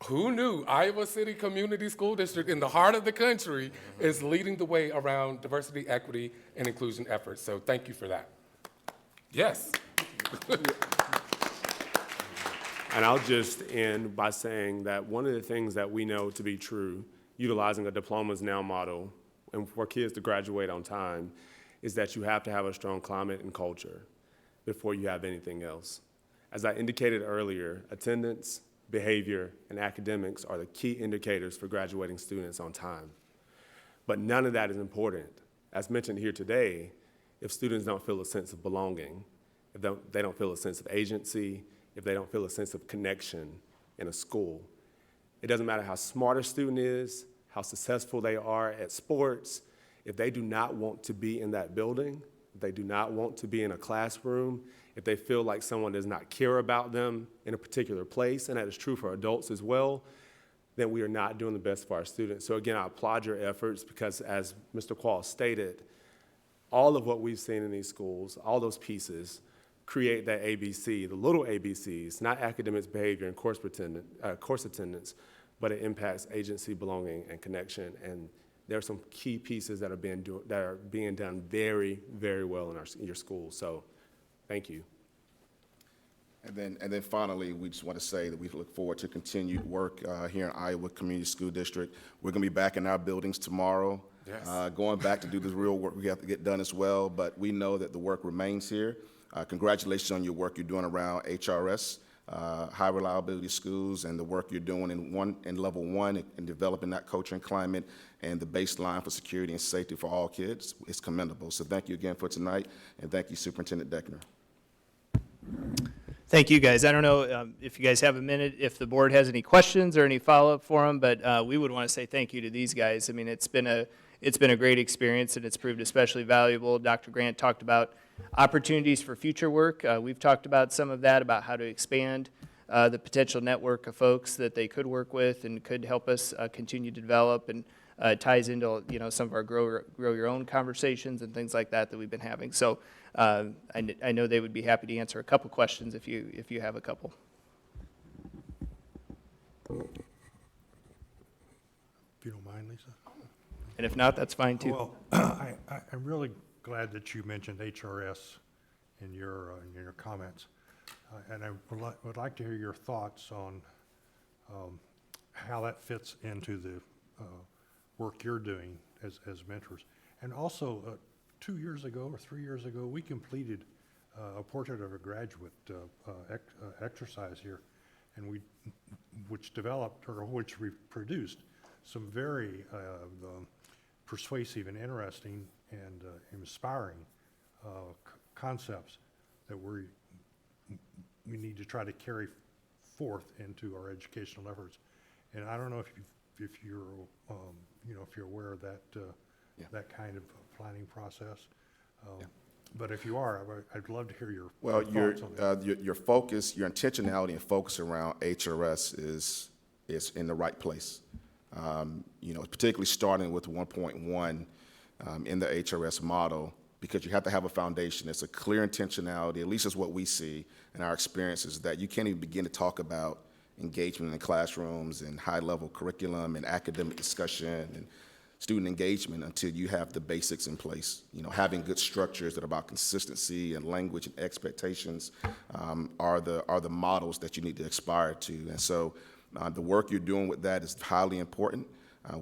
Who knew Iowa City Community School District in the heart of the country is leading the way around diversity, equity, and inclusion efforts? So thank you for that. Yes. And I'll just end by saying that one of the things that we know to be true, utilizing a diplomas now model and for kids to graduate on time, is that you have to have a strong climate and culture before you have anything else. As I indicated earlier, attendance, behavior, and academics are the key indicators for graduating students on time. But none of that is important. As mentioned here today, if students don't feel a sense of belonging, if they don't feel a sense of agency, if they don't feel a sense of connection in a school, it doesn't matter how smart a student is, how successful they are at sports, if they do not want to be in that building, if they do not want to be in a classroom, if they feel like someone does not care about them in a particular place, and that is true for adults as well, then we are not doing the best for our students. So again, I applaud your efforts because as Mr. Quall stated, all of what we've seen in these schools, all those pieces, create that ABC, the little ABCs, not academics, behavior, and course attendance, but it impacts agency, belonging, and connection. And there are some key pieces that are being done very, very well in your school. So thank you. And then finally, we just want to say that we look forward to continued work here in Iowa Community School District. We're going to be back in our buildings tomorrow, going back to do the real work we have to get done as well, but we know that the work remains here. Congratulations on your work you're doing around HRS, high reliability schools, and the work you're doing in level one in developing that culture and climate and the baseline for security and safety for all kids. It's commendable. So thank you again for tonight, and thank you, Superintendent Degner. Thank you, guys. I don't know if you guys have a minute, if the board has any questions or any follow-up for them, but we would want to say thank you to these guys. I mean, it's been a great experience, and it's proved especially valuable. Dr. Grant talked about opportunities for future work. We've talked about some of that, about how to expand the potential network of folks that they could work with and could help us continue to develop. And it ties into, some of our grow your own conversations and things like that we've been having. So I know they would be happy to answer a couple questions if you have a couple. If you don't mind, Lisa. And if not, that's fine too. Well, I'm really glad that you mentioned HRS in your comments. And I would like to hear your thoughts on how that fits into the work you're doing as mentors. And also, 2 years ago or 3 years ago, we completed a portrait of a graduate exercise here, and which we produced some very persuasive and interesting and inspiring concepts that we need to try to carry forth into our educational efforts. And I don't know if you're aware of that that kind of planning process. But if you are, I'd love to hear your thoughts on that. Your focus, your intentionality and focus around HRS is in the right place. Particularly starting with 1.1 in the HRS model, because you have to have a foundation. It's a clear intentionality, at least is what we see in our experiences, that you can't even begin to talk about engagement in classrooms and high-level curriculum and academic discussion and student engagement until you have the basics in place. Having good structures that are about consistency and language and expectations are the models that you need to aspire to. And so the work you're doing with that is highly important.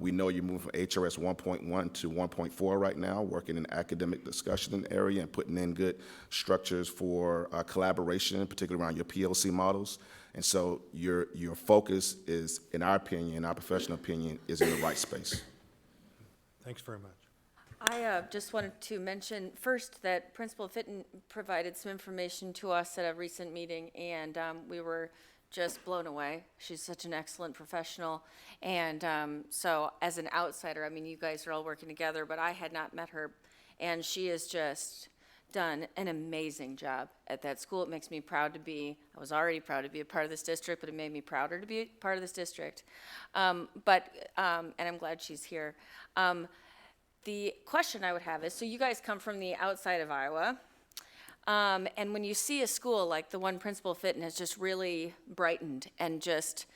We know you're moving from HRS 1.1 to 1.4 right now, working in academic discussion area and putting in good structures for collaboration, particularly around your PLC models. And so your focus is, in our opinion, our professional opinion, is in the right space. Thanks very much. I just wanted to mention first that Principal Fitton provided some information to us at a recent meeting, and we were just blown away. She's such an excellent professional. And so as an outsider, I mean, you guys are all working together, but I had not met her, and she has just done an amazing job at that school. It makes me proud to be, I was already proud to be a part of this district, but it made me prouder to be a part of this district. And I'm glad she's here. The question I would have is, so you guys come from the outside of Iowa, and when you see a school like the one Principal Fitton has just really brightened and just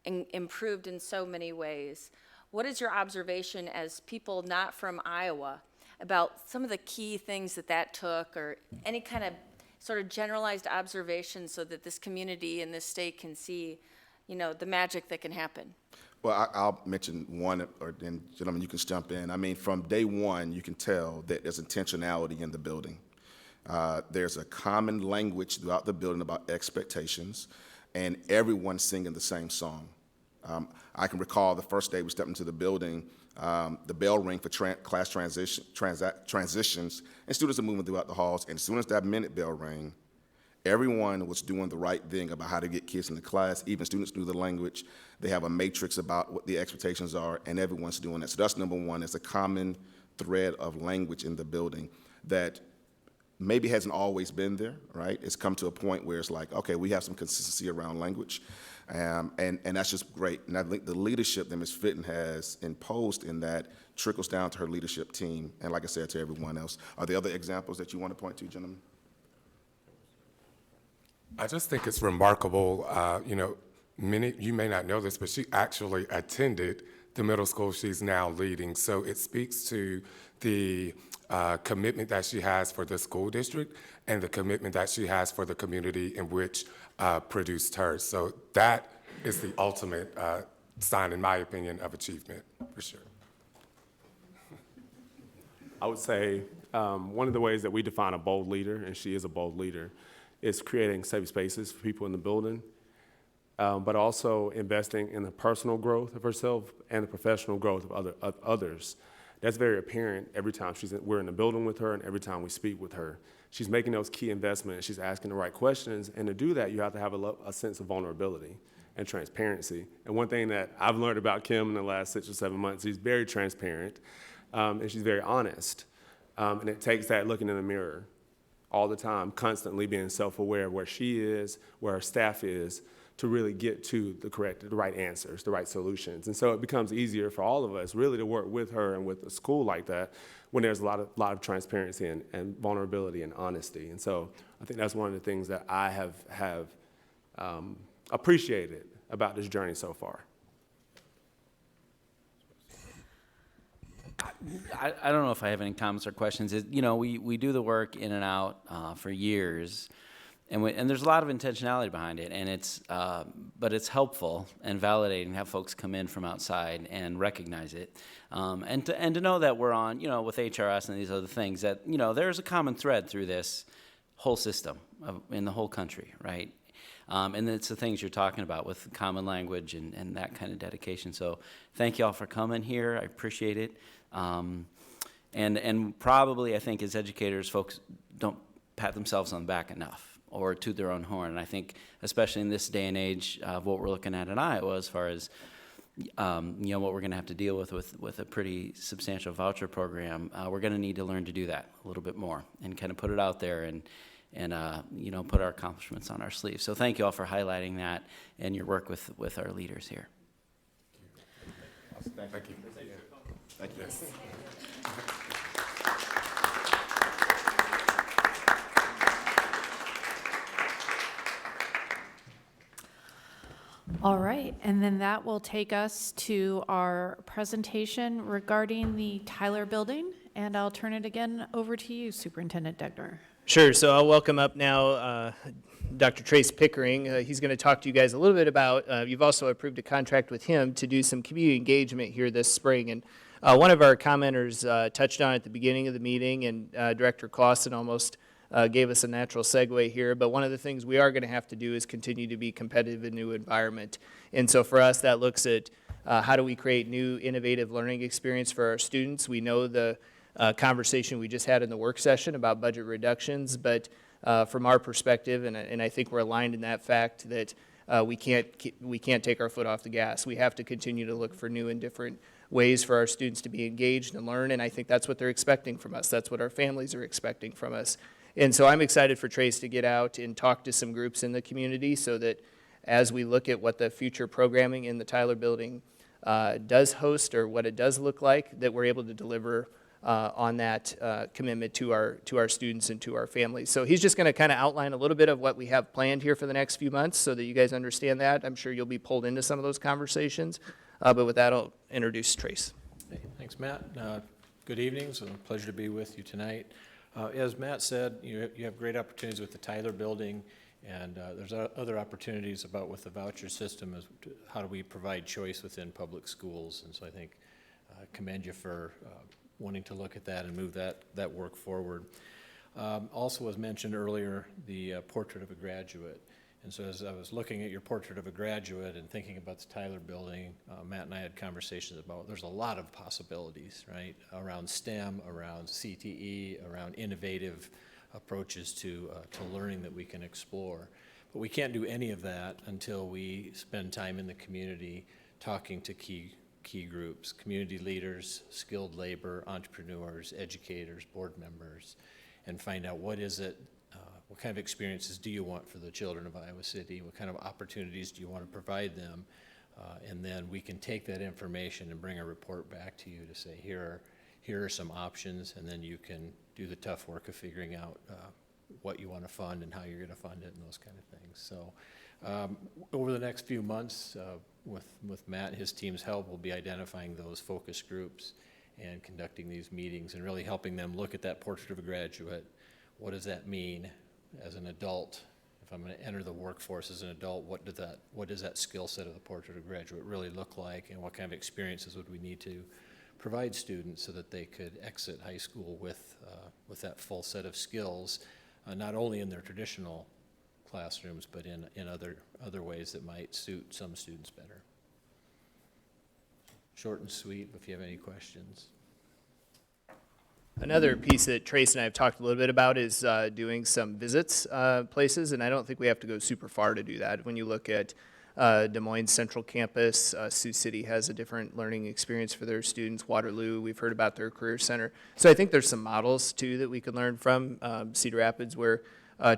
improved in so many ways, what is your observation as people not from Iowa about some of the key things that took, or any kind of sort of generalized observations so that this community and this state can see, the magic that can happen? Well, I'll mention one, or then, gentlemen, you can jump in. I mean, from day one, you can tell that there's intentionality in the building. There's a common language throughout the building about expectations, and everyone's singing the same song. I can recall the first day we stepped into the building, the bell rang for class transitions, and students are moving throughout the halls. And as soon as that minute bell rang, everyone was doing the right thing about how to get kids into class. Even students knew the language. They have a matrix about what the expectations are, and everyone's doing that. So that's number one. It's a common thread of language in the building that maybe hasn't always been there, right? It's come to a point where it's like, okay, we have some consistency around language, and that's just great. And I think the leadership that Ms. Fitton has imposed in that trickles down to her leadership team, and like I said, to everyone else. Are there other examples that you want to point to, gentlemen? I just think it's remarkable. You may not know this, but she actually attended the middle school she's now leading. So it speaks to the commitment that she has for the school district and the commitment that she has for the community in which produced her. So that is the ultimate sign, in my opinion, of achievement, for sure. I would say one of the ways that we define a bold leader, and she is a bold leader, is creating safe spaces for people in the building, but also investing in the personal growth of herself and the professional growth of others. That's very apparent every time we're in the building with her and every time we speak with her. She's making those key investments, she's asking the right questions, and to do that, you have to have a sense of vulnerability and transparency. And one thing that I've learned about Kim in the last 6 or 7 months, she's very transparent, and she's very honest. And it takes that looking in the mirror all the time, constantly being self-aware of where she is, where her staff is, to really get to the right answers, the right solutions. And so it becomes easier for all of us really to work with her and with a school like that when there's a lot of transparency and vulnerability and honesty. And so I think that's one of the things that I have appreciated about this journey so far. I don't know if I have any comments or questions. We do the work in and out for years, and there's a lot of intentionality behind it, and but it's helpful and validating to have folks come in from outside and recognize it, and to know that we're on, with HRS and these other things, that there's a common thread through this whole system in the whole country, right? And it's the things you're talking about with common language and that kind of dedication. So thank you all for coming here. I appreciate it. And probably, I think, as educators, folks don't pat themselves on the back enough or toot their own horn. And I think, especially in this day and age of what we're looking at in Iowa, as far as what we're going to have to deal with a pretty substantial voucher program, we're going to need to learn to do that a little bit more and kind of put it out there and put our accomplishments on our sleeves. So thank you all for highlighting that and your work with our leaders here. Thank you. Thank you. All right, and then that will take us to our presentation regarding the Tyler Building, and I'll turn it again over to you, Superintendent Degner. Sure, so I'll welcome up now Dr. Trace Pickering. He's going to talk to you guys a little bit about, you've also approved a contract with him to do some community engagement here this spring. And one of our commenters touched on it at the beginning of the meeting, and Director Clausen almost gave us a natural segue here. But one of the things we are going to have to do is continue to be competitive in new environment. And so for us, that looks at how do we create new innovative learning experience for our students. We know the conversation we just had in the work session about budget reductions, but from our perspective, and I think we're aligned in that fact, that we can't take our foot off the gas. We have to continue to look for new and different ways for our students to be engaged and learn, and I think that's what they're expecting from us. That's what our families are expecting from us. And so I'm excited for Trace to get out and talk to some groups in the community so that as we look at what the future programming in the Tyler Building does host or what it does look like, that we're able to deliver on that commitment to our students and to our families. So he's just going to kind of outline a little bit of what we have planned here for the next few months so that you guys understand that. I'm sure you'll be pulled into some of those conversations. But with that, I'll introduce Trace. Hey, thanks, Matt. Good evening. It's a pleasure to be with you tonight. As Matt said, you have great opportunities with the Tyler Building, and there's other opportunities about with the voucher system as to how do we provide choice within public schools. And so I think I commend you for wanting to look at that and move that work forward. Also, as mentioned earlier, the Portrait of a Graduate. And so as I was looking at your Portrait of a Graduate and thinking about the Tyler Building, Matt and I had conversations about there's a lot of possibilities, right, around STEM, around CTE, around innovative approaches to learning that we can explore. But we can't do any of that until we spend time in the community talking to key groups, community leaders, skilled labor, entrepreneurs, educators, board members, and find out what is it, what kind of experiences do you want for the children of Iowa City, what kind of opportunities do you want to provide them, and then we can take that information and bring a report back to you to say, here are some options, and then you can do the tough work of figuring out what you want to fund and how you're going to fund it and those kind of things. So over the next few months, with Matt and his team's help, we'll be identifying those focus groups and conducting these meetings and really helping them look at that Portrait of a Graduate. What does that mean as an adult? If I'm going to enter the workforce as an adult, what does that skill set of the Portrait of a Graduate really look like, and what kind of experiences would we need to provide students so that they could exit high school with that full set of skills, not only in their traditional classrooms, but in other ways that might suit some students better. Short and sweet, if you have any questions. Another piece that Trace and I have talked a little bit about is doing some visits places, and I don't think we have to go super far to do that. When you look at Des Moines Central Campus, Sioux City has a different learning experience for their students. Waterloo, we've heard about their career center. So I think there's some models too that we can learn from. Cedar Rapids, where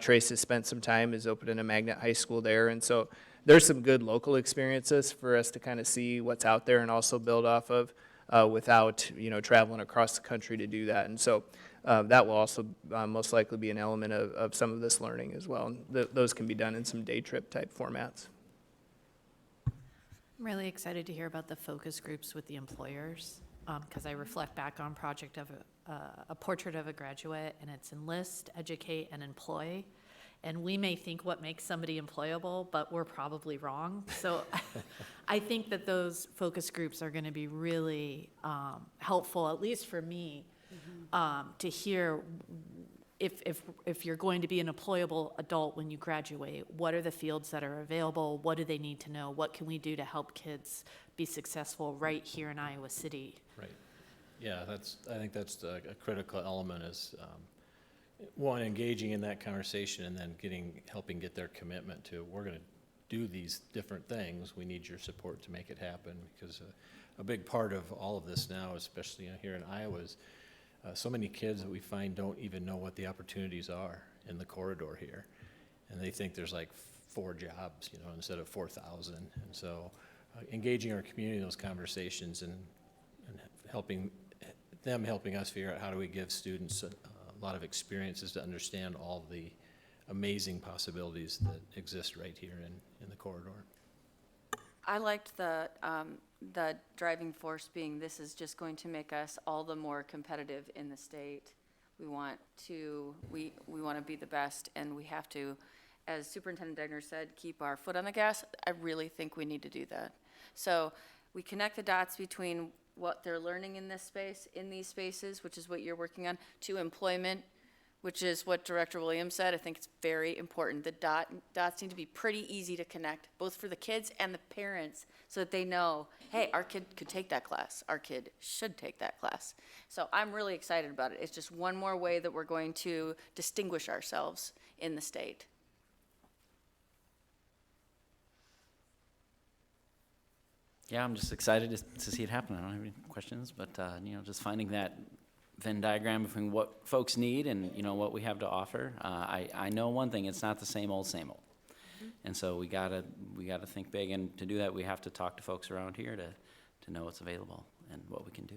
Trace has spent some time, is opening a magnet high school there. And so there's some good local experiences for us to kind of see what's out there and also build off of without, traveling across the country to do that. And so that will also most likely be an element of some of this learning as well. And those can be done in some day trip type formats. I'm really excited to hear about the focus groups with the employers, because I reflect back on project of a portrait of a graduate, and it's enlist, educate, and employ. And we may think what makes somebody employable, but we're probably wrong. So I think that those focus groups are going to be really helpful, at least for me, to hear if you're going to be an employable adult when you graduate, what are the fields that are available? What do they need to know? What can we do to help kids be successful right here in Iowa City? Right. Yeah, I think that's a critical element is, one, engaging in that conversation and then helping get their commitment to, we're going to do these different things. We need your support to make it happen, because a big part of all of this now, especially here in Iowa, is so many kids that we find don't even know what the opportunities are in the corridor here. And they think there's like 4 jobs, instead of 4,000. And so engaging our community in those conversations and helping us figure out how do we give students a lot of experiences to understand all the amazing possibilities that exist right here in the corridor. I liked the driving force being, this is just going to make us all the more competitive in the state. We want to be the best, and we have to, as Superintendent Degner said, keep our foot on the gas. I really think we need to do that. So we connect the dots between what they're learning in this space, in these spaces, which is what you're working on, to employment, which is what Director Williams said. I think it's very important. The dots need to be pretty easy to connect, both for the kids and the parents, so that they know, hey, our kid could take that class. Our kid should take that class. So I'm really excited about it. It's just one more way that we're going to distinguish ourselves in the state. Yeah, I'm just excited to see it happen. I don't have any questions, but just finding that Venn diagram between what folks need and what we have to offer. I know one thing: it's not the same old, and so we gotta think big. And to do that, we have to talk to folks around here to know what's available and what we can do.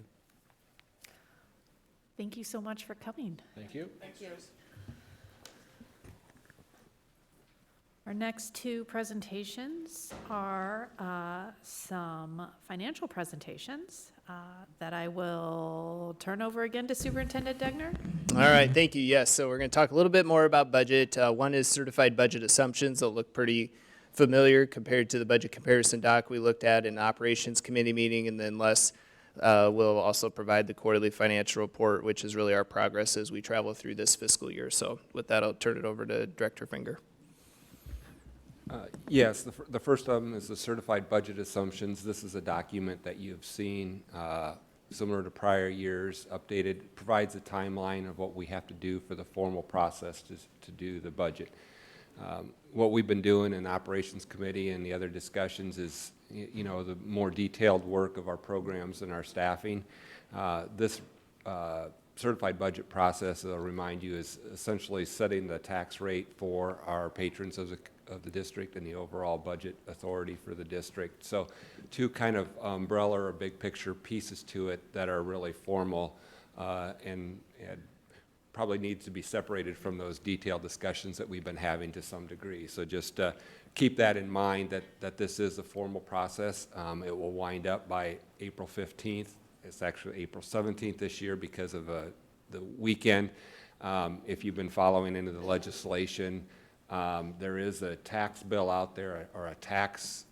Thank you so much for coming. Thank you. Thank you. Our next 2 presentations are some financial presentations that I will turn over again to Superintendent Degner. All right, thank you. Yes, so we're going to talk a little bit more about budget. One is certified budget assumptions. They'll look pretty familiar compared to the budget comparison doc we looked at in the operations committee meeting, and then Les will also provide the quarterly financial report, which is really our progress as we travel through this fiscal year. So with that, I'll turn it over to Director Finger. Yes, the first of them is the certified budget assumptions. This is a document that you've seen similar to prior years, updated, provides a timeline of what we have to do for the formal process to do the budget. What we've been doing in the operations committee and the other discussions is, the more detailed work of our programs and our staffing. This certified budget process, I'll remind you, is essentially setting the tax rate for our patrons of the district and the overall budget authority for the district. So 2 kind of umbrella or big picture pieces to it that are really formal and probably needs to be separated from those detailed discussions that we've been having to some degree. So just keep that in mind that this is a formal process. It will wind up by April 15th. It's actually April 17th this year because of the weekend. If you've been following into the legislation, there is a tax bill out there, or a tax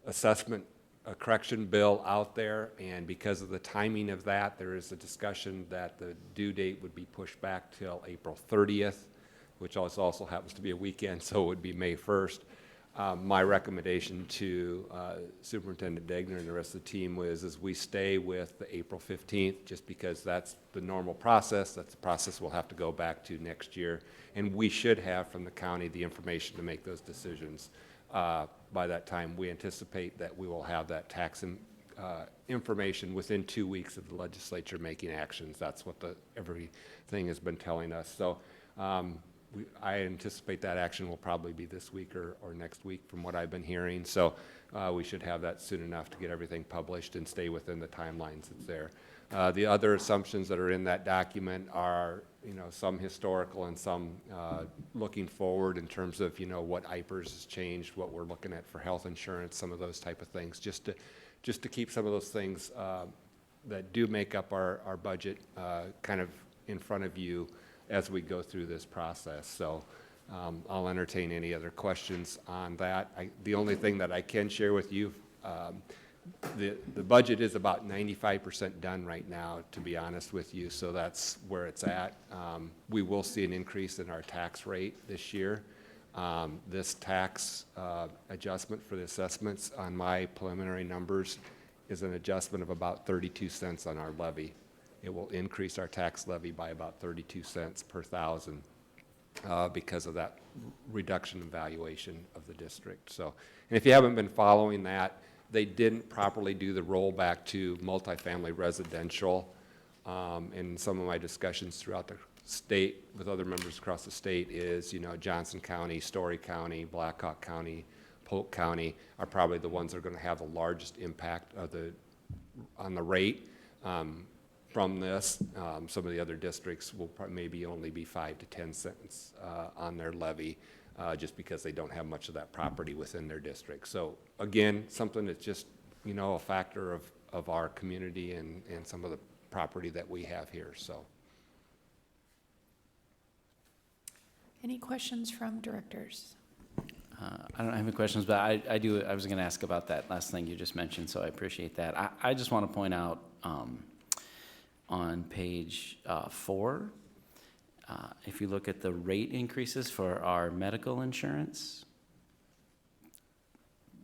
assessment, a correction bill out there, and because of the timing of that, there is a discussion that the due date would be pushed back till April 30th, which also happens to be a weekend, so it would be May 1st. My recommendation to Superintendent Degner and the rest of the team is we stay with the April 15th, just because that's the normal process. That's the process we'll have to go back to next year. And we should have from the county the information to make those decisions by that time. We anticipate that we will have that tax information within 2 weeks of the legislature making actions. That's what everything has been telling us. So I anticipate that action will probably be this week or next week from what I've been hearing. So we should have that soon enough to get everything published and stay within the timelines that's there. The other assumptions that are in that document are, some historical and some looking forward in terms of, what IPERS has changed, what we're looking at for health insurance, some of those type of things, just to keep some of those things that do make up our budget kind of in front of you as we go through this process. So I'll entertain any other questions on that. The only thing that I can share with you, the budget is about 95% done right now, to be honest with you, so that's where it's at. We will see an increase in our tax rate this year. This tax adjustment for the assessments on my preliminary numbers is an adjustment of about 32 cents on our levy. It will increase our tax levy by about 32 cents per thousand because of that reduction in valuation of the district. So, and if you haven't been following that, they didn't properly do the rollback to multifamily residential. In some of my discussions throughout the state with other members across the state is, Johnson County, Story County, Blackhawk County, Polk County are probably the ones that are going to have the largest impact on the rate. From this, some of the other districts will maybe only be 5 to 10 cents on their levy, just because they don't have much of that property within their district. So again, something that's just, a factor of our community and some of the property that we have here. So, Any questions from directors? I don't have any questions, but I was going to ask about that last thing you just mentioned, so I appreciate that. I just want to point out, on page 4, if you look at the rate increases for our medical insurance,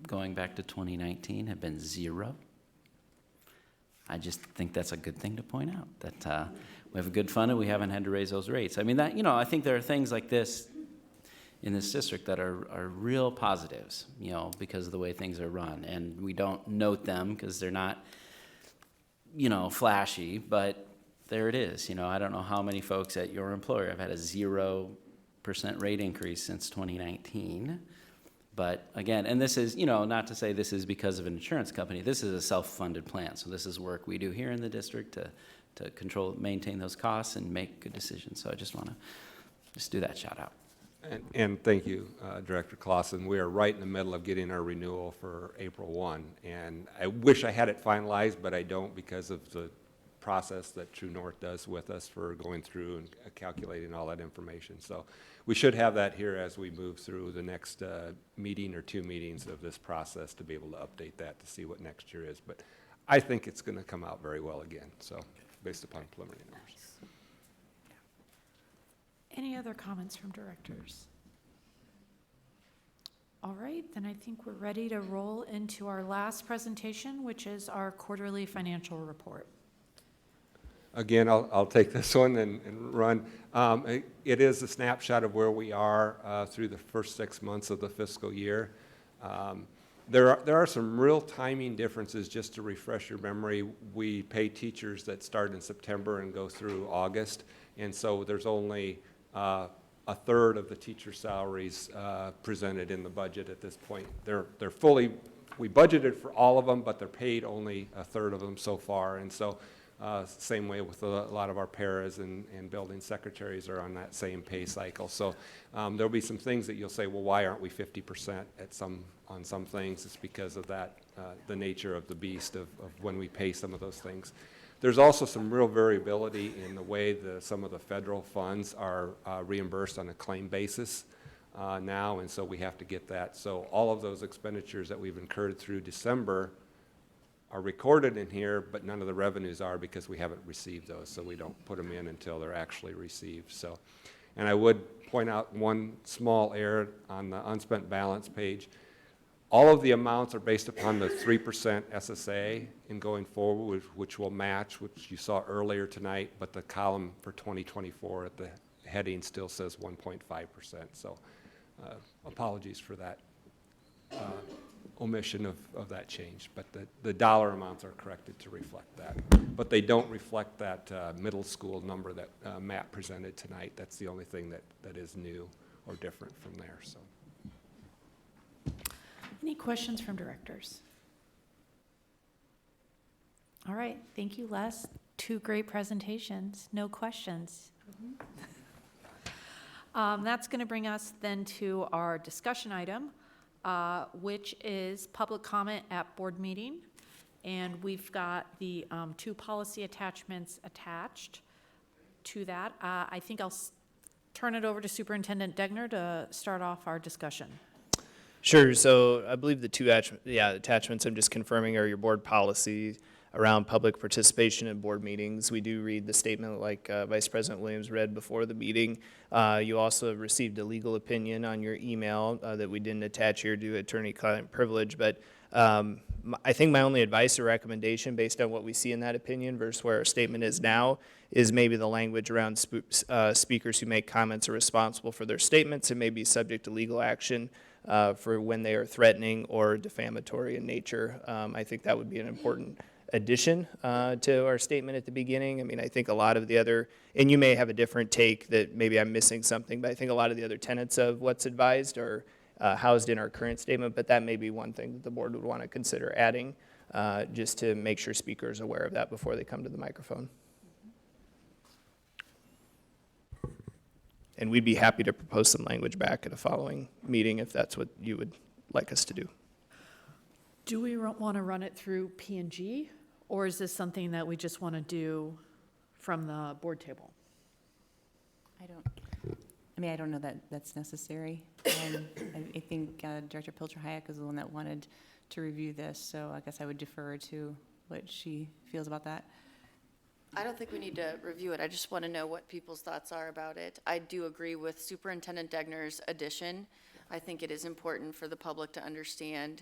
going back to 2019, have been 0. I just think that's a good thing to point out, that we have a good fund and we haven't had to raise those rates. I mean, that, I think there are things like this in this district that are real positives, because of the way things are run. And we don't note them because they're not, flashy, but there it is. I don't know how many folks at your employer have had a 0% rate increase since 2019. But again, and this is, not to say this is because of an insurance company. This is a self-funded plan. So this is work we do here in the district to maintain those costs and make good decisions. So I just want to do that shout out. And thank you, Director Clausen. We are right in the middle of getting our renewal for April 1. And I wish I had it finalized, but I don't because of the process that True North does with us for going through and calculating all that information. So we should have that here as we move through the next meeting or 2 meetings of this process to be able to update that to see what next year is. But I think it's going to come out very well again, so based upon preliminary numbers. Any other comments from directors? All right, then I think we're ready to roll into our last presentation, which is our quarterly financial report. Again, I'll take this one and run. It is a snapshot of where we are through the first 6 months of the fiscal year. There are some real timing differences. Just to refresh your memory, we pay teachers that start in September and go through August, and so there's only a third of the teacher salaries presented in the budget at this point. They're fully, we budgeted for all of them, but they're paid only a third of them so far, and so same way with a lot of our paras and building secretaries are on that same pay cycle. So there'll be some things that you'll say, well, why aren't we 50% on some things? It's because of that, the nature of the beast of when we pay some of those things. There's also some real variability in the way some of the federal funds are reimbursed on a claim basis now, and so we have to get that. So all of those expenditures that we've incurred through December are recorded in here, but none of the revenues are because we haven't received those, so we don't put them in until they're actually received. So, and I would point out one small error on the unspent balance page. All of the amounts are based upon the 3% SSA in going forward, which will match, which you saw earlier tonight, but the column for 2024 at the heading still says 1.5%. So apologies for that omission of that change, but the dollar amounts are corrected to reflect that. But they don't reflect that middle school number that Matt presented tonight. That's the only thing that is new or different from there, so. Any questions from directors? All right, thank you, Les. 2 great presentations, no questions. That's going to bring us then to our discussion item, which is public comment at board meeting. And we've got the 2 policy attachments attached to that. I think I'll turn it over to Superintendent Degner to start off our discussion. Sure. So I believe the 2 attachments I'm just confirming are your board policy around public participation in board meetings. We do read the statement like Vice President Williams read before the meeting. You also received a legal opinion on your email that we didn't attach here due to attorney-client privilege. But I think my only advice or recommendation based on what we see in that opinion versus where our statement is now is maybe the language around speakers who make comments are responsible for their statements and may be subject to legal action for when they are threatening or defamatory in nature. I think that would be an important addition to our statement at the beginning. I mean, I think a lot of the other, and you may have a different take that maybe I'm missing something, but I think a lot of the other tenets of what's advised are housed in our current statement, but that may be one thing that the board would want to consider adding just to make sure speakers are aware of that before they come to the microphone. And we'd be happy to propose some language back at a following meeting if that's what you would like us to do. Do we want to run it through P&G, or is this something that we just want to do from the board table? I don't know that that's necessary. I think Director Pilcher-Hayek is the one that wanted to review this, so I guess I would defer to what she feels about that. I don't think we need to review it. I just want to know what people's thoughts are about it. I do agree with Superintendent Degner's addition. I think it is important for the public to understand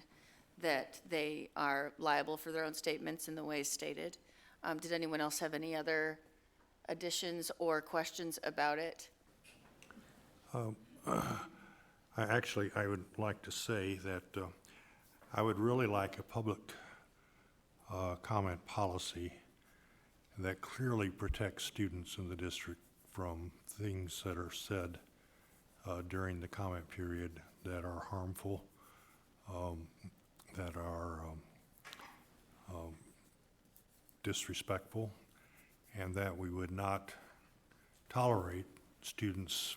that they are liable for their own statements in the ways stated. Did anyone else have any other additions or questions about it? I would like to say that I would really like a public comment policy that clearly protects students in the district from things that are said during the comment period that are harmful, that are disrespectful, and that we would not tolerate students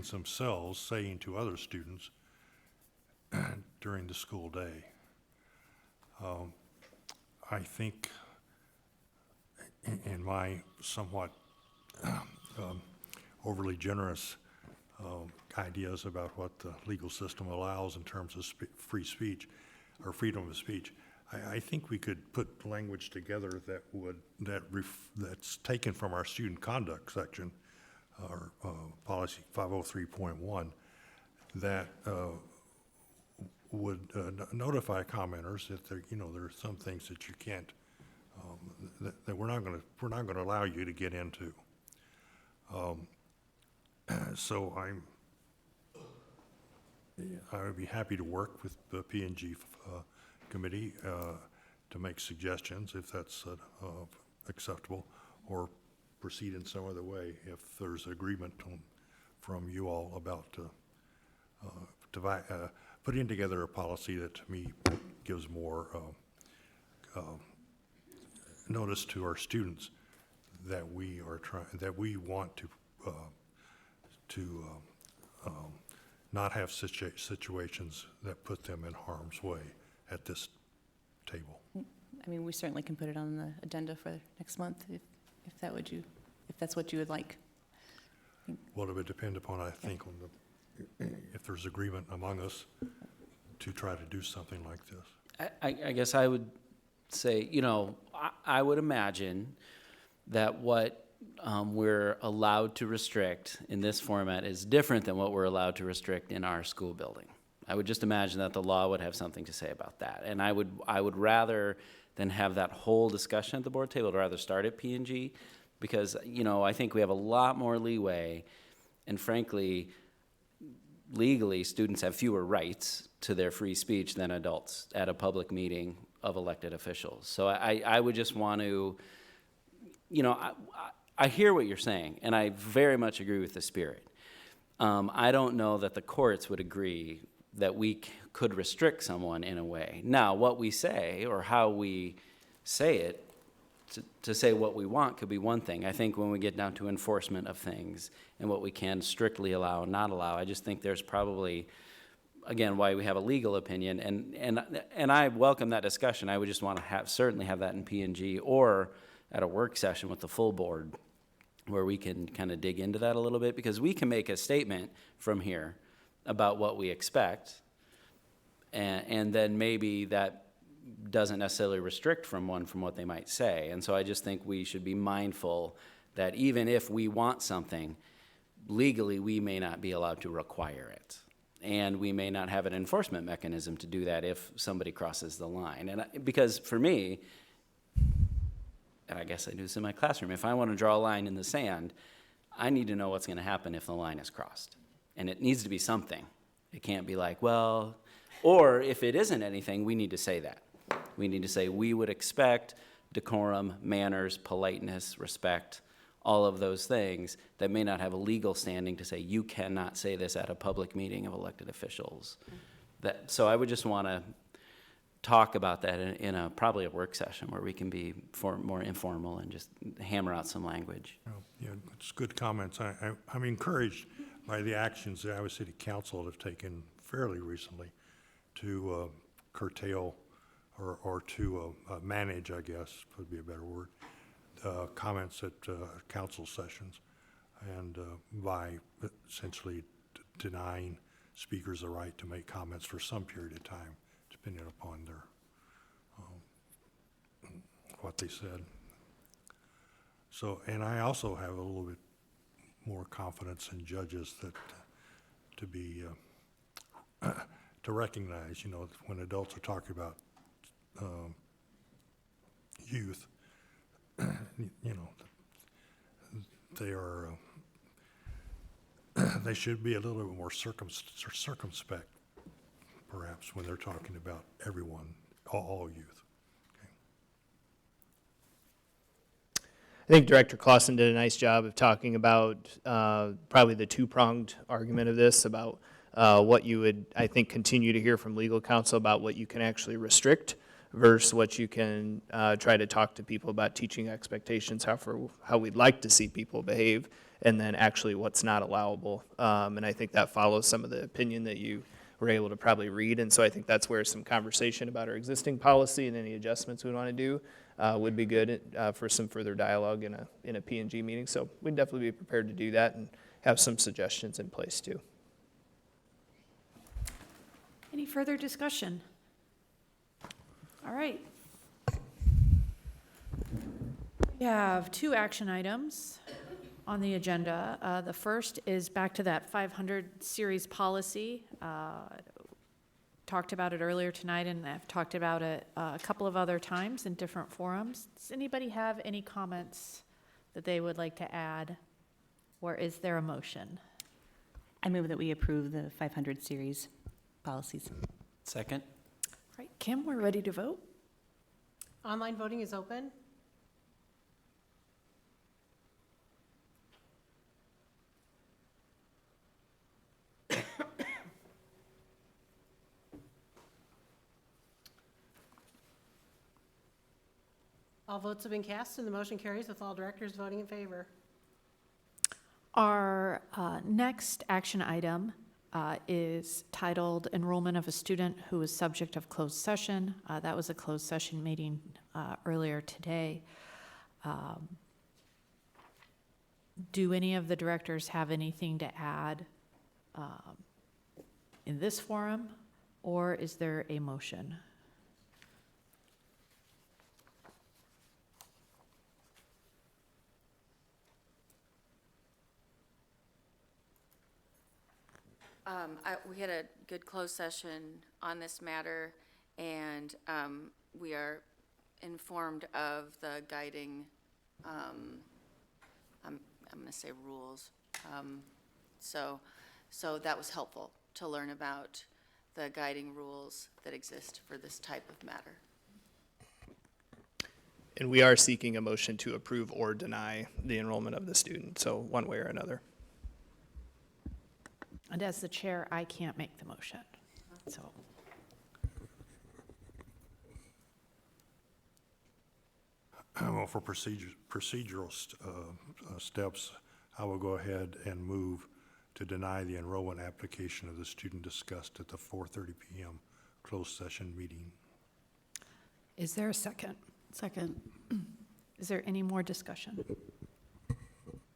themselves saying to other students during the school day. I think in my somewhat overly generous ideas about what the legal system allows in terms of free speech or freedom of speech, I think we could put language together that's taken from our student conduct section, our policy 503.1, that would notify commenters that there are some things that you can't, that we're not going to allow you to get into. So I would be happy to work with the P&G committee to make suggestions if that's acceptable, or proceed in some other way if there's agreement from you all about putting together a policy that to me gives more notice to our students that we want to not have situations that put them in harm's way at this table. I mean, we certainly can put it on the agenda for next month if that's what you would like. Well, it would depend upon, I think, on if there's agreement among us to try to do something like this. I guess I would say, I would imagine that what we're allowed to restrict in this format is different than what we're allowed to restrict in our school building. I would just imagine that the law would have something to say about that. And I would rather than have that whole discussion at the board table, I'd rather start at P&G because, I think we have a lot more leeway. And frankly, legally, students have fewer rights to their free speech than adults at a public meeting of elected officials. So I would just want to, I hear what you're saying, and I very much agree with the spirit. I don't know that the courts would agree that we could restrict someone in a way. Now, what we say or how we say it, to say what we want could be one thing. I think when we get down to enforcement of things and what we can strictly allow and not allow, I just think there's probably, again, why we have a legal opinion, and I welcome that discussion. I would just want to certainly have that in P&G or at a work session with the full board where we can kind of dig into that a little bit, because we can make a statement from here about what we expect, and then maybe that doesn't necessarily restrict from what they might say. And so I just think we should be mindful that even if we want something, legally we may not be allowed to require it. And we may not have an enforcement mechanism to do that if somebody crosses the line. And because for me, and I guess I do this in my classroom, if I want to draw a line in the sand, I need to know what's going to happen if the line is crossed. And it needs to be something. It can't be like, well, or if it isn't anything, we need to say that. We need to say we would expect decorum, manners, politeness, respect, all of those things that may not have a legal standing to say you cannot say this at a public meeting of elected officials. So I would just want to talk about that in probably a work session where we can be more informal and just hammer out some language. Yeah, it's good comments. I'm encouraged by the actions the Iowa City Council have taken fairly recently to curtail or to manage, I guess would be a better word, comments at council sessions, and by essentially denying speakers the right to make comments for some period of time, depending upon their what they said. So, and I also have a little bit more confidence in judges that to be to recognize, when adults are talking about youth, they are they should be a little bit more circumspect, perhaps, when they're talking about everyone, all youth. I think Director Clausen did a nice job of talking about probably the two-pronged argument of this, about what you would, I think, continue to hear from legal counsel about what you can actually restrict versus what you can try to talk to people about teaching expectations, how we'd like to see people behave, and then actually what's not allowable. And I think that follows some of the opinion that you were able to probably read. And so I think that's where some conversation about our existing policy and any adjustments we want to do would be good for some further dialogue in a P&G meeting. So we'd definitely be prepared to do that and have some suggestions in place too. Any further discussion? All right. We have 2 action items on the agenda. The first is back to that 500 series policy. Talked about it earlier tonight, and I've talked about it a couple of other times in different forums. Does anybody have any comments that they would like to add, or is there a motion? I move that we approve the 500 series policies. Second. All right, Kim, we're ready to vote. Online voting is open. All votes have been cast and the motion carries with all directors voting in favor. Our next action item is titled Enrollment of a Student Who is Subject of Closed Session. That was a closed session meeting earlier today. Do any of the directors have anything to add in this forum, or is there a motion? We had a good closed session on this matter, and we are informed of the guiding, I'm going to say rules. So that was helpful. to learn about the guiding rules that exist for this type of matter. And we are seeking a motion to approve or deny the enrollment of the student, so one way or another. And as the chair, I can't make the motion, so. Well, for procedural steps, I will go ahead and move to deny the enrollment application of the student discussed at the 4:30 p.m. closed session meeting. Is there a second? Second. Is there any more discussion?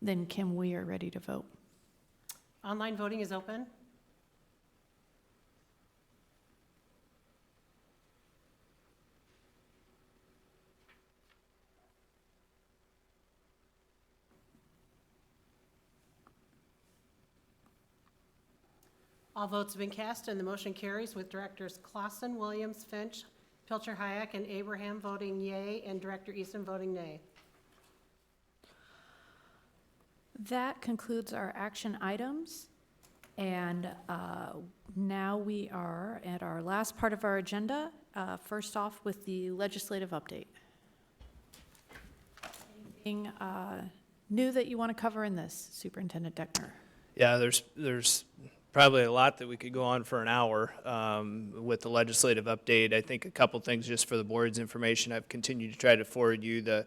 Then Kim, we are ready to vote. Online voting is open. All votes have been cast and the motion carries with Directors Clausen, Williams, Finch, Pilcher, Hayek, and Abraham voting yea and Director Easton voting nay. That concludes our action items. And now we are at our last part of our agenda. First off with the legislative update. Anything new that you want to cover in this, Superintendent Deckner? Yeah, there's probably a lot that we could go on for an hour with the legislative update. I think a couple things just for the board's information. I've continued to try to forward you the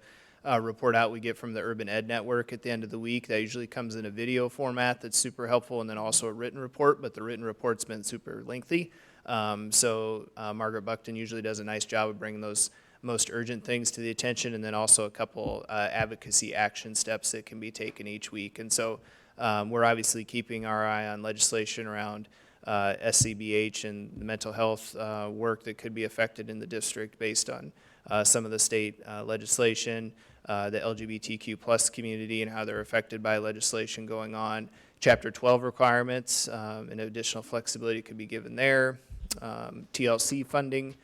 report out we get from the Urban Ed Network at the end of the week. That usually comes in a video format that's super helpful, and then also a written report, but the written report's been super lengthy. So Margaret Buckton usually does a nice job of bringing those most urgent things to the attention, and then also a couple advocacy action steps that can be taken each week. And so we're obviously keeping our eye on legislation around SCBH and the mental health work that could be affected in the district based on some of the state legislation, the LGBTQ plus community and how they're affected by legislation going on. Chapter 12 requirements and additional flexibility could be given there. TLC funding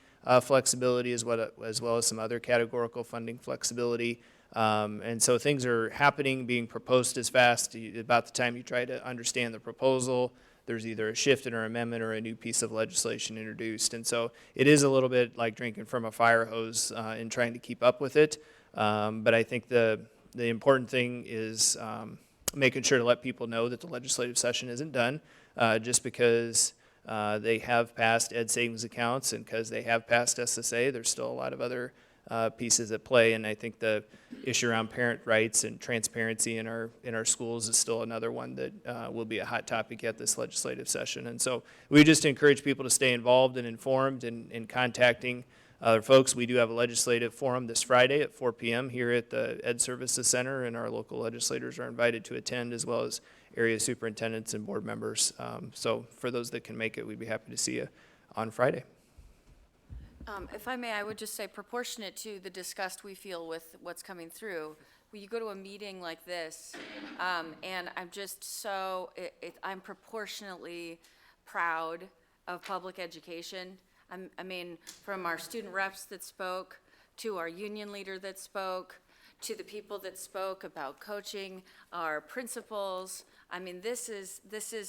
flexibility as well as some other categorical funding flexibility. And so things are happening, being proposed as fast. About the time you try to understand the proposal, there's either a shift in our amendment or a new piece of legislation introduced. And so it is a little bit like drinking from a fire hose in trying to keep up with it. But I think the important thing is making sure to let people know that the legislative session isn't done just because they have passed ed savings accounts and because they have passed SSA. There's still a lot of other pieces at play, and I think the issue around parent rights and transparency in our schools is still another one that will be a hot topic at this legislative session. And so we just encourage people to stay involved and informed and in contacting other folks. We do have a legislative forum this Friday at 4 p.m. here at the Ed Services Center, and our local legislators are invited to attend, as well as area superintendents and board members. So for those that can make it, we'd be happy to see you on Friday. If I may, I would just say proportionate to the disgust we feel with what's coming through, when you go to a meeting like this, and I'm just so, I'm proportionately proud of public education. I mean, from our student reps that spoke, to our union leader that spoke, to the people that spoke about coaching, our principals. I mean, this is,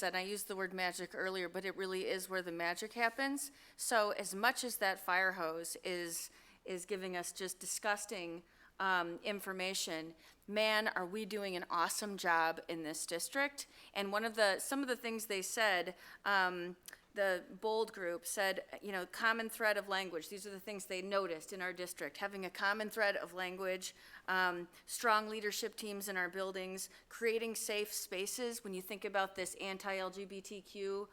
and I used the word magic earlier, but it really is where the magic happens. So as much as that fire hose is giving us just disgusting information, man, are we doing an awesome job in this district. And some of the things they said, the BOLD group said, common thread of language. These are the things they noticed in our district, having a common thread of language, strong leadership teams in our buildings, creating safe spaces. When you think about this anti-LGBTQ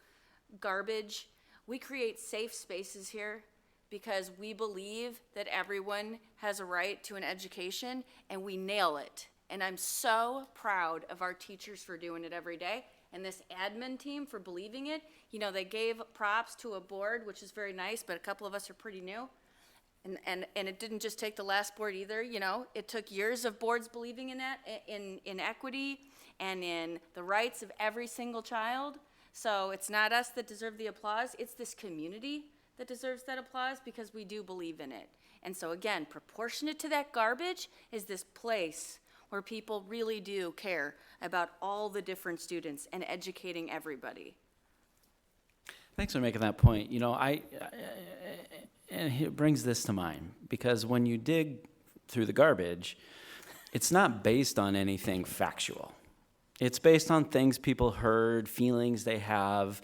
garbage, we create safe spaces here because we believe that everyone has a right to an education, and we nail it. And I'm so proud of our teachers for doing it every day, and this admin team for believing it. They gave props to a board, which is very nice, but a couple of us are pretty new. And it didn't just take the last board either, It took years of boards believing in that, in equity and in the rights of every single child. So it's not us that deserve the applause, it's this community that deserves that applause because we do believe in it. And so again, proportionate to that garbage is this place where people really do care about all the different students and educating everybody. Thanks for making that point. You know, and it brings this to mind, because when you dig through the garbage, it's not based on anything factual. It's based on things people heard, feelings they have.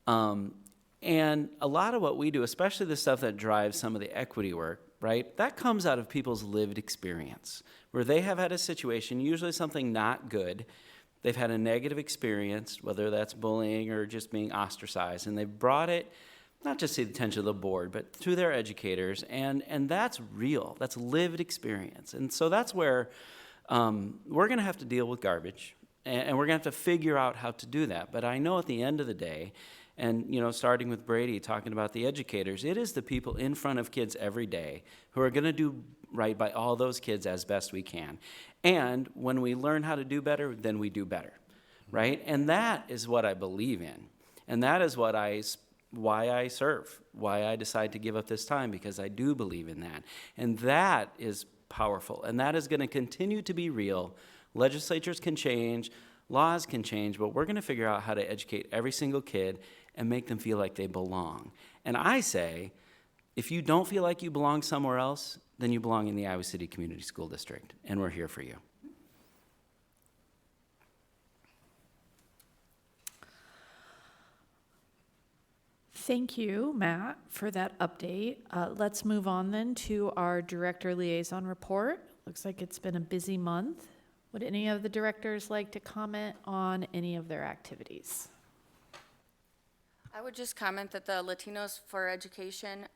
And a lot of what we do, especially the stuff that drives some of the equity work, right, that comes out of people's lived experience, where they have had a situation, usually something not good. They've had a negative experience, whether that's bullying or just being ostracized, and they've brought it not just to the attention of the board, but through their educators, and that's real. That's lived experience. And so that's where we're going to have to deal with garbage, and we're going to have to figure out how to do that. But I know at the end of the day, and you know, starting with Brady talking about the educators, it is the people in front of kids every day who are going to do right by all those kids as best we can. And when we learn how to do better, then we do better, right? And that is what I believe in. And that is what why I serve, why I decide to give up this time, because I do believe in that. And that is powerful, and that is going to continue to be real. Legislatures can change, laws can change, but we're going to figure out how to educate every single kid and make them feel like they belong. And I say, if you don't feel like you belong somewhere else, then you belong in the Iowa City Community School District, and we're here for you. Thank you, Matt, for that update. Let's move on then to our director liaison report. Looks like it's been a busy month. Would any of the directors like to comment on any of their activities? I would just comment that the Latinos for Education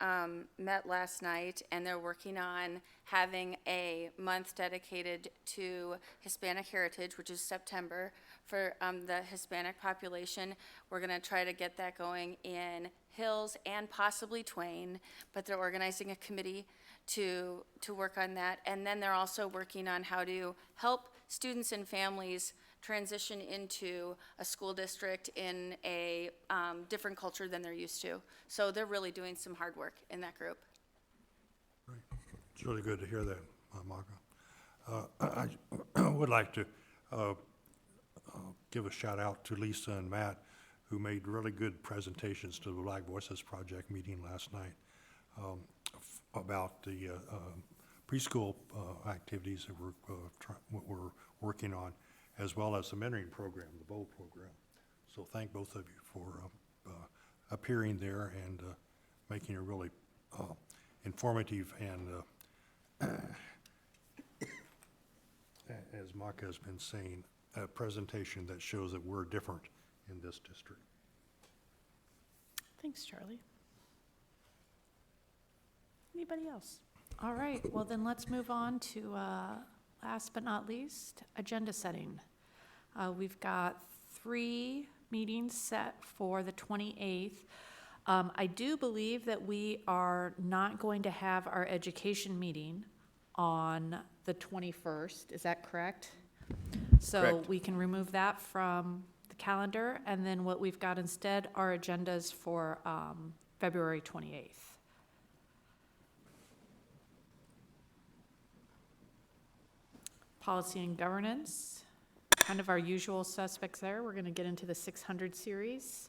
met last night, and they're working on having a month dedicated to Hispanic Heritage, which is September, for the Hispanic population. We're going to try to get that going in Hills and possibly Twain, but they're organizing a committee to work on that. And then they're also working on how to help students and families transition into a school district in a different culture than they're used to. So they're really doing some hard work in that group. Great. It's really good to hear that, Margo. I would like to give a shout out to Lisa and Matt, who made really good presentations to the Black Voices Project meeting last night about the preschool activities that we're working on, as well as the mentoring program, the BOLD program. So thank both of you for appearing there and making a really informative and, as Maka has been saying, a presentation that shows that we're different in this district. Thanks, Charlie. Anybody else? All right, well then let's move on to, last but not least, agenda setting. We've got 3 meetings set for the 28th. I do believe that we are not going to have our education meeting on the 21st. Is that correct? So Correct. we can remove that from the calendar, and then what we've got instead are agendas for February 28th. Policy and governance, kind of our usual suspects there. We're going to get into the 600 series.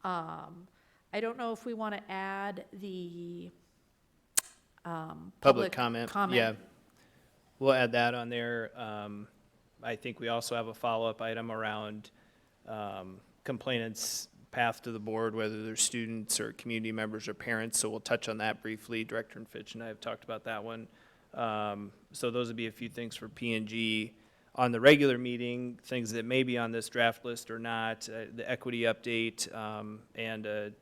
I don't know if we want to add the Public comment, yeah. We'll add that on there. I think we also have a follow-up item around complainants' path to the board, whether they're students or community members or parents, so we'll touch on that briefly. Director Fitch and I have talked about that one. So those would be a few things for P&G. On the regular meeting, things that may be on this draft list or not, the equity update and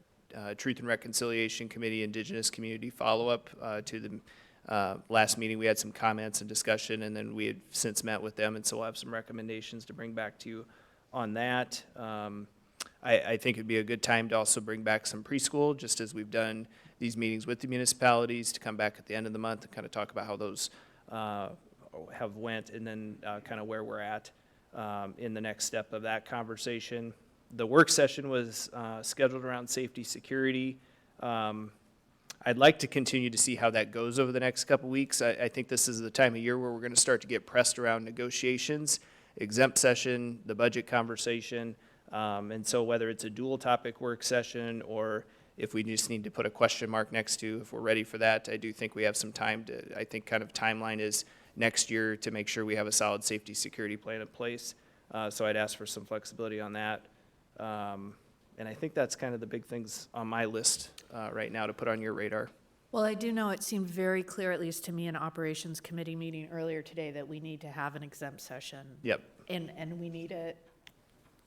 Truth and Reconciliation Committee, Indigenous Community follow-up to the last meeting. We had some comments and discussion, and then we had since met with them, and so we'll have some recommendations to bring back to you on that. I think it'd be a good time to also bring back some preschool, just as we've done these meetings with the municipalities, to come back at the end of the month and kind of talk about how those have went, and then kind of where we're at in the next step of that conversation. The work session was scheduled around safety security. I'd like to continue to see how that goes over the next couple weeks. I think this is the time of year where we're going to start to get pressed around negotiations, exempt session, the budget conversation. And so whether it's a dual topic work session or if we just need to put a question mark next to, if we're ready for that, I do think we have some time to, I think kind of timeline is next year to make sure we have a solid safety security plan in place. So I'd ask for some flexibility on that. And I think that's kind of the big things on my list right now to put on your radar. Well, I do know it seemed very clear, at least to me in Operations Committee meeting earlier today, that we need to have an exempt session. Yep. And we need it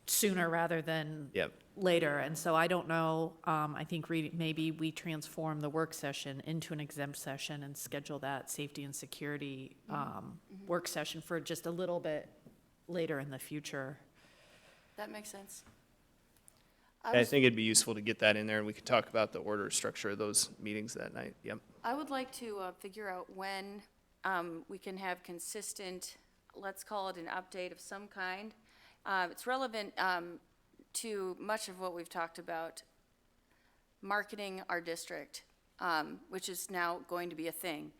sooner rather than Yep. later. And so I don't know, I think maybe we transform the work session into an exempt session and schedule that safety and security work session for just a little bit later in the future. That makes sense. I think it'd be useful to get that in there, and we could talk about the order structure of those meetings that night. Yep. I would like to figure out when we can have consistent, let's call it an update of some kind. It's relevant to much of what we've talked about, marketing our district, which is now going to be a thing.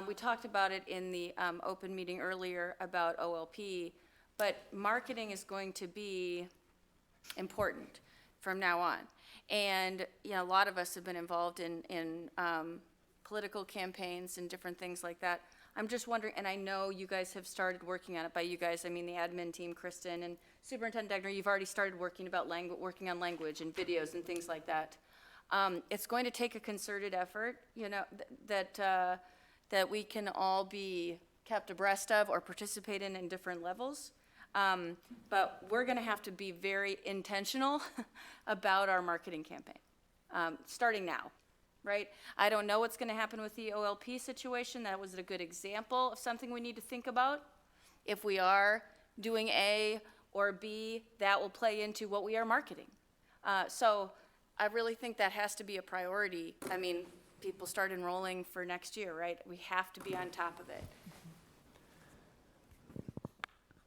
We talked about it in the open meeting earlier about OLP, but marketing is going to be important from now on. And, you know, a lot of us have been involved in political campaigns and different things like that. I'm just wondering, and I know you guys have started working on it. By you guys, I mean the admin team, Kristen, and Superintendent Degner, you've already started working on language and videos and things like that. It's going to take a concerted effort, you know, that we can all be kept abreast of or participate in different levels. But we're going to have to be very intentional about our marketing campaign, starting now, right? I don't know what's going to happen with the OLP situation. That was a good example of something we need to think about. If we are doing A or B, that will play into what we are marketing. So I really think that has to be a priority. I mean, people start enrolling for next year, right? We have to be on top of it.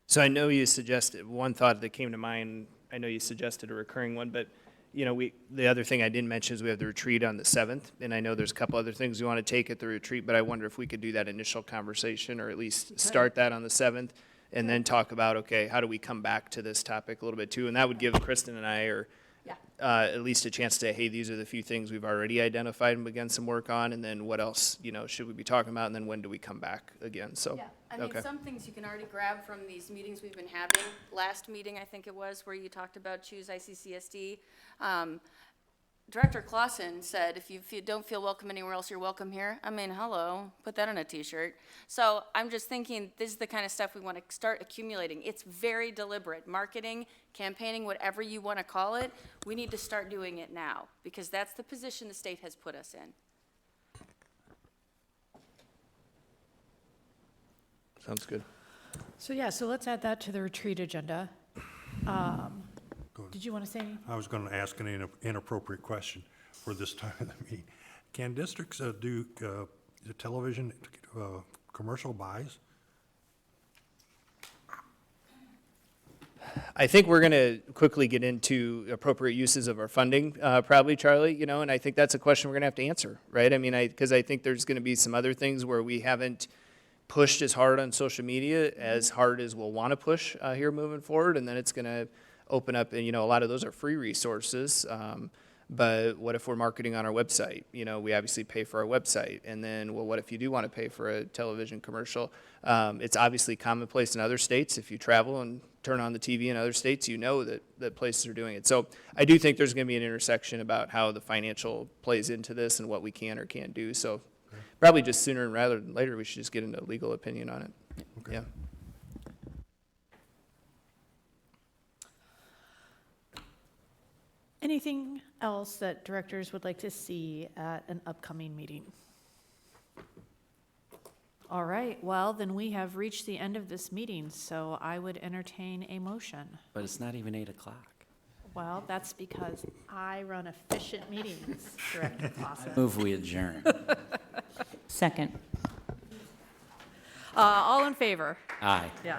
So I know you suggested, one thought that came to mind, I know you suggested a recurring one, but, you know, the other thing I didn't mention is we have the retreat on the 7th, and I know there's a couple other things we want to take at the retreat, but I wonder if we could do that initial conversation, or at least start that on the 7th, and then talk about, okay, how do we come back to this topic a little bit too? And that would give Kristen and I, at least a chance to, hey, these are the few things we've already identified and begun some work on, and then what else, you know, should we be talking about, and then when do we come back again? So. Yeah, I mean, some things you can already grab from these meetings we've been having. Last meeting, I think it was, where you talked about Choose ICCSD. Director Clausen said, if you don't feel welcome anywhere else, you're welcome here. I mean, hello, put that on a t-shirt. So I'm just thinking, this is the kind of stuff we want to start accumulating. It's very deliberate. Marketing, campaigning, whatever you want to call it, we need to start doing it now, because that's the position the state has put us in. Sounds good. So yeah, so let's add that to the retreat agenda. Did you want to say anything? I was going to ask an inappropriate question for this time of the meeting. Can districts do the television commercial buys? I think we're going to quickly get into appropriate uses of our funding, probably, Charlie, you know, and I think that's a question we're going to have to answer, right? I mean, because I think there's going to be some other things where we haven't pushed as hard on social media as hard as we'll want to push here moving forward, and then it's going to open up, and, you know, a lot of those are free resources, but what if we're marketing on our website? You know, we obviously pay for our website, and then, well, what if you do want to pay for a television commercial? It's obviously commonplace in other states. If you travel and turn on the TV in other states, you know that places are doing it. So I do think there's going to be an intersection about how the financial plays into this and what we can or can't do. So probably just sooner rather than later, we should just get into a legal opinion on it. Okay. Yeah. Anything else that directors would like to see at an upcoming meeting? All right, well, then we have reached the end of this meeting, so I would entertain a motion. But it's not even 8 o'clock. Well, that's because I run efficient meetings, Director Clausen. Move we adjourn. Second. All in favor? Aye. Yeah.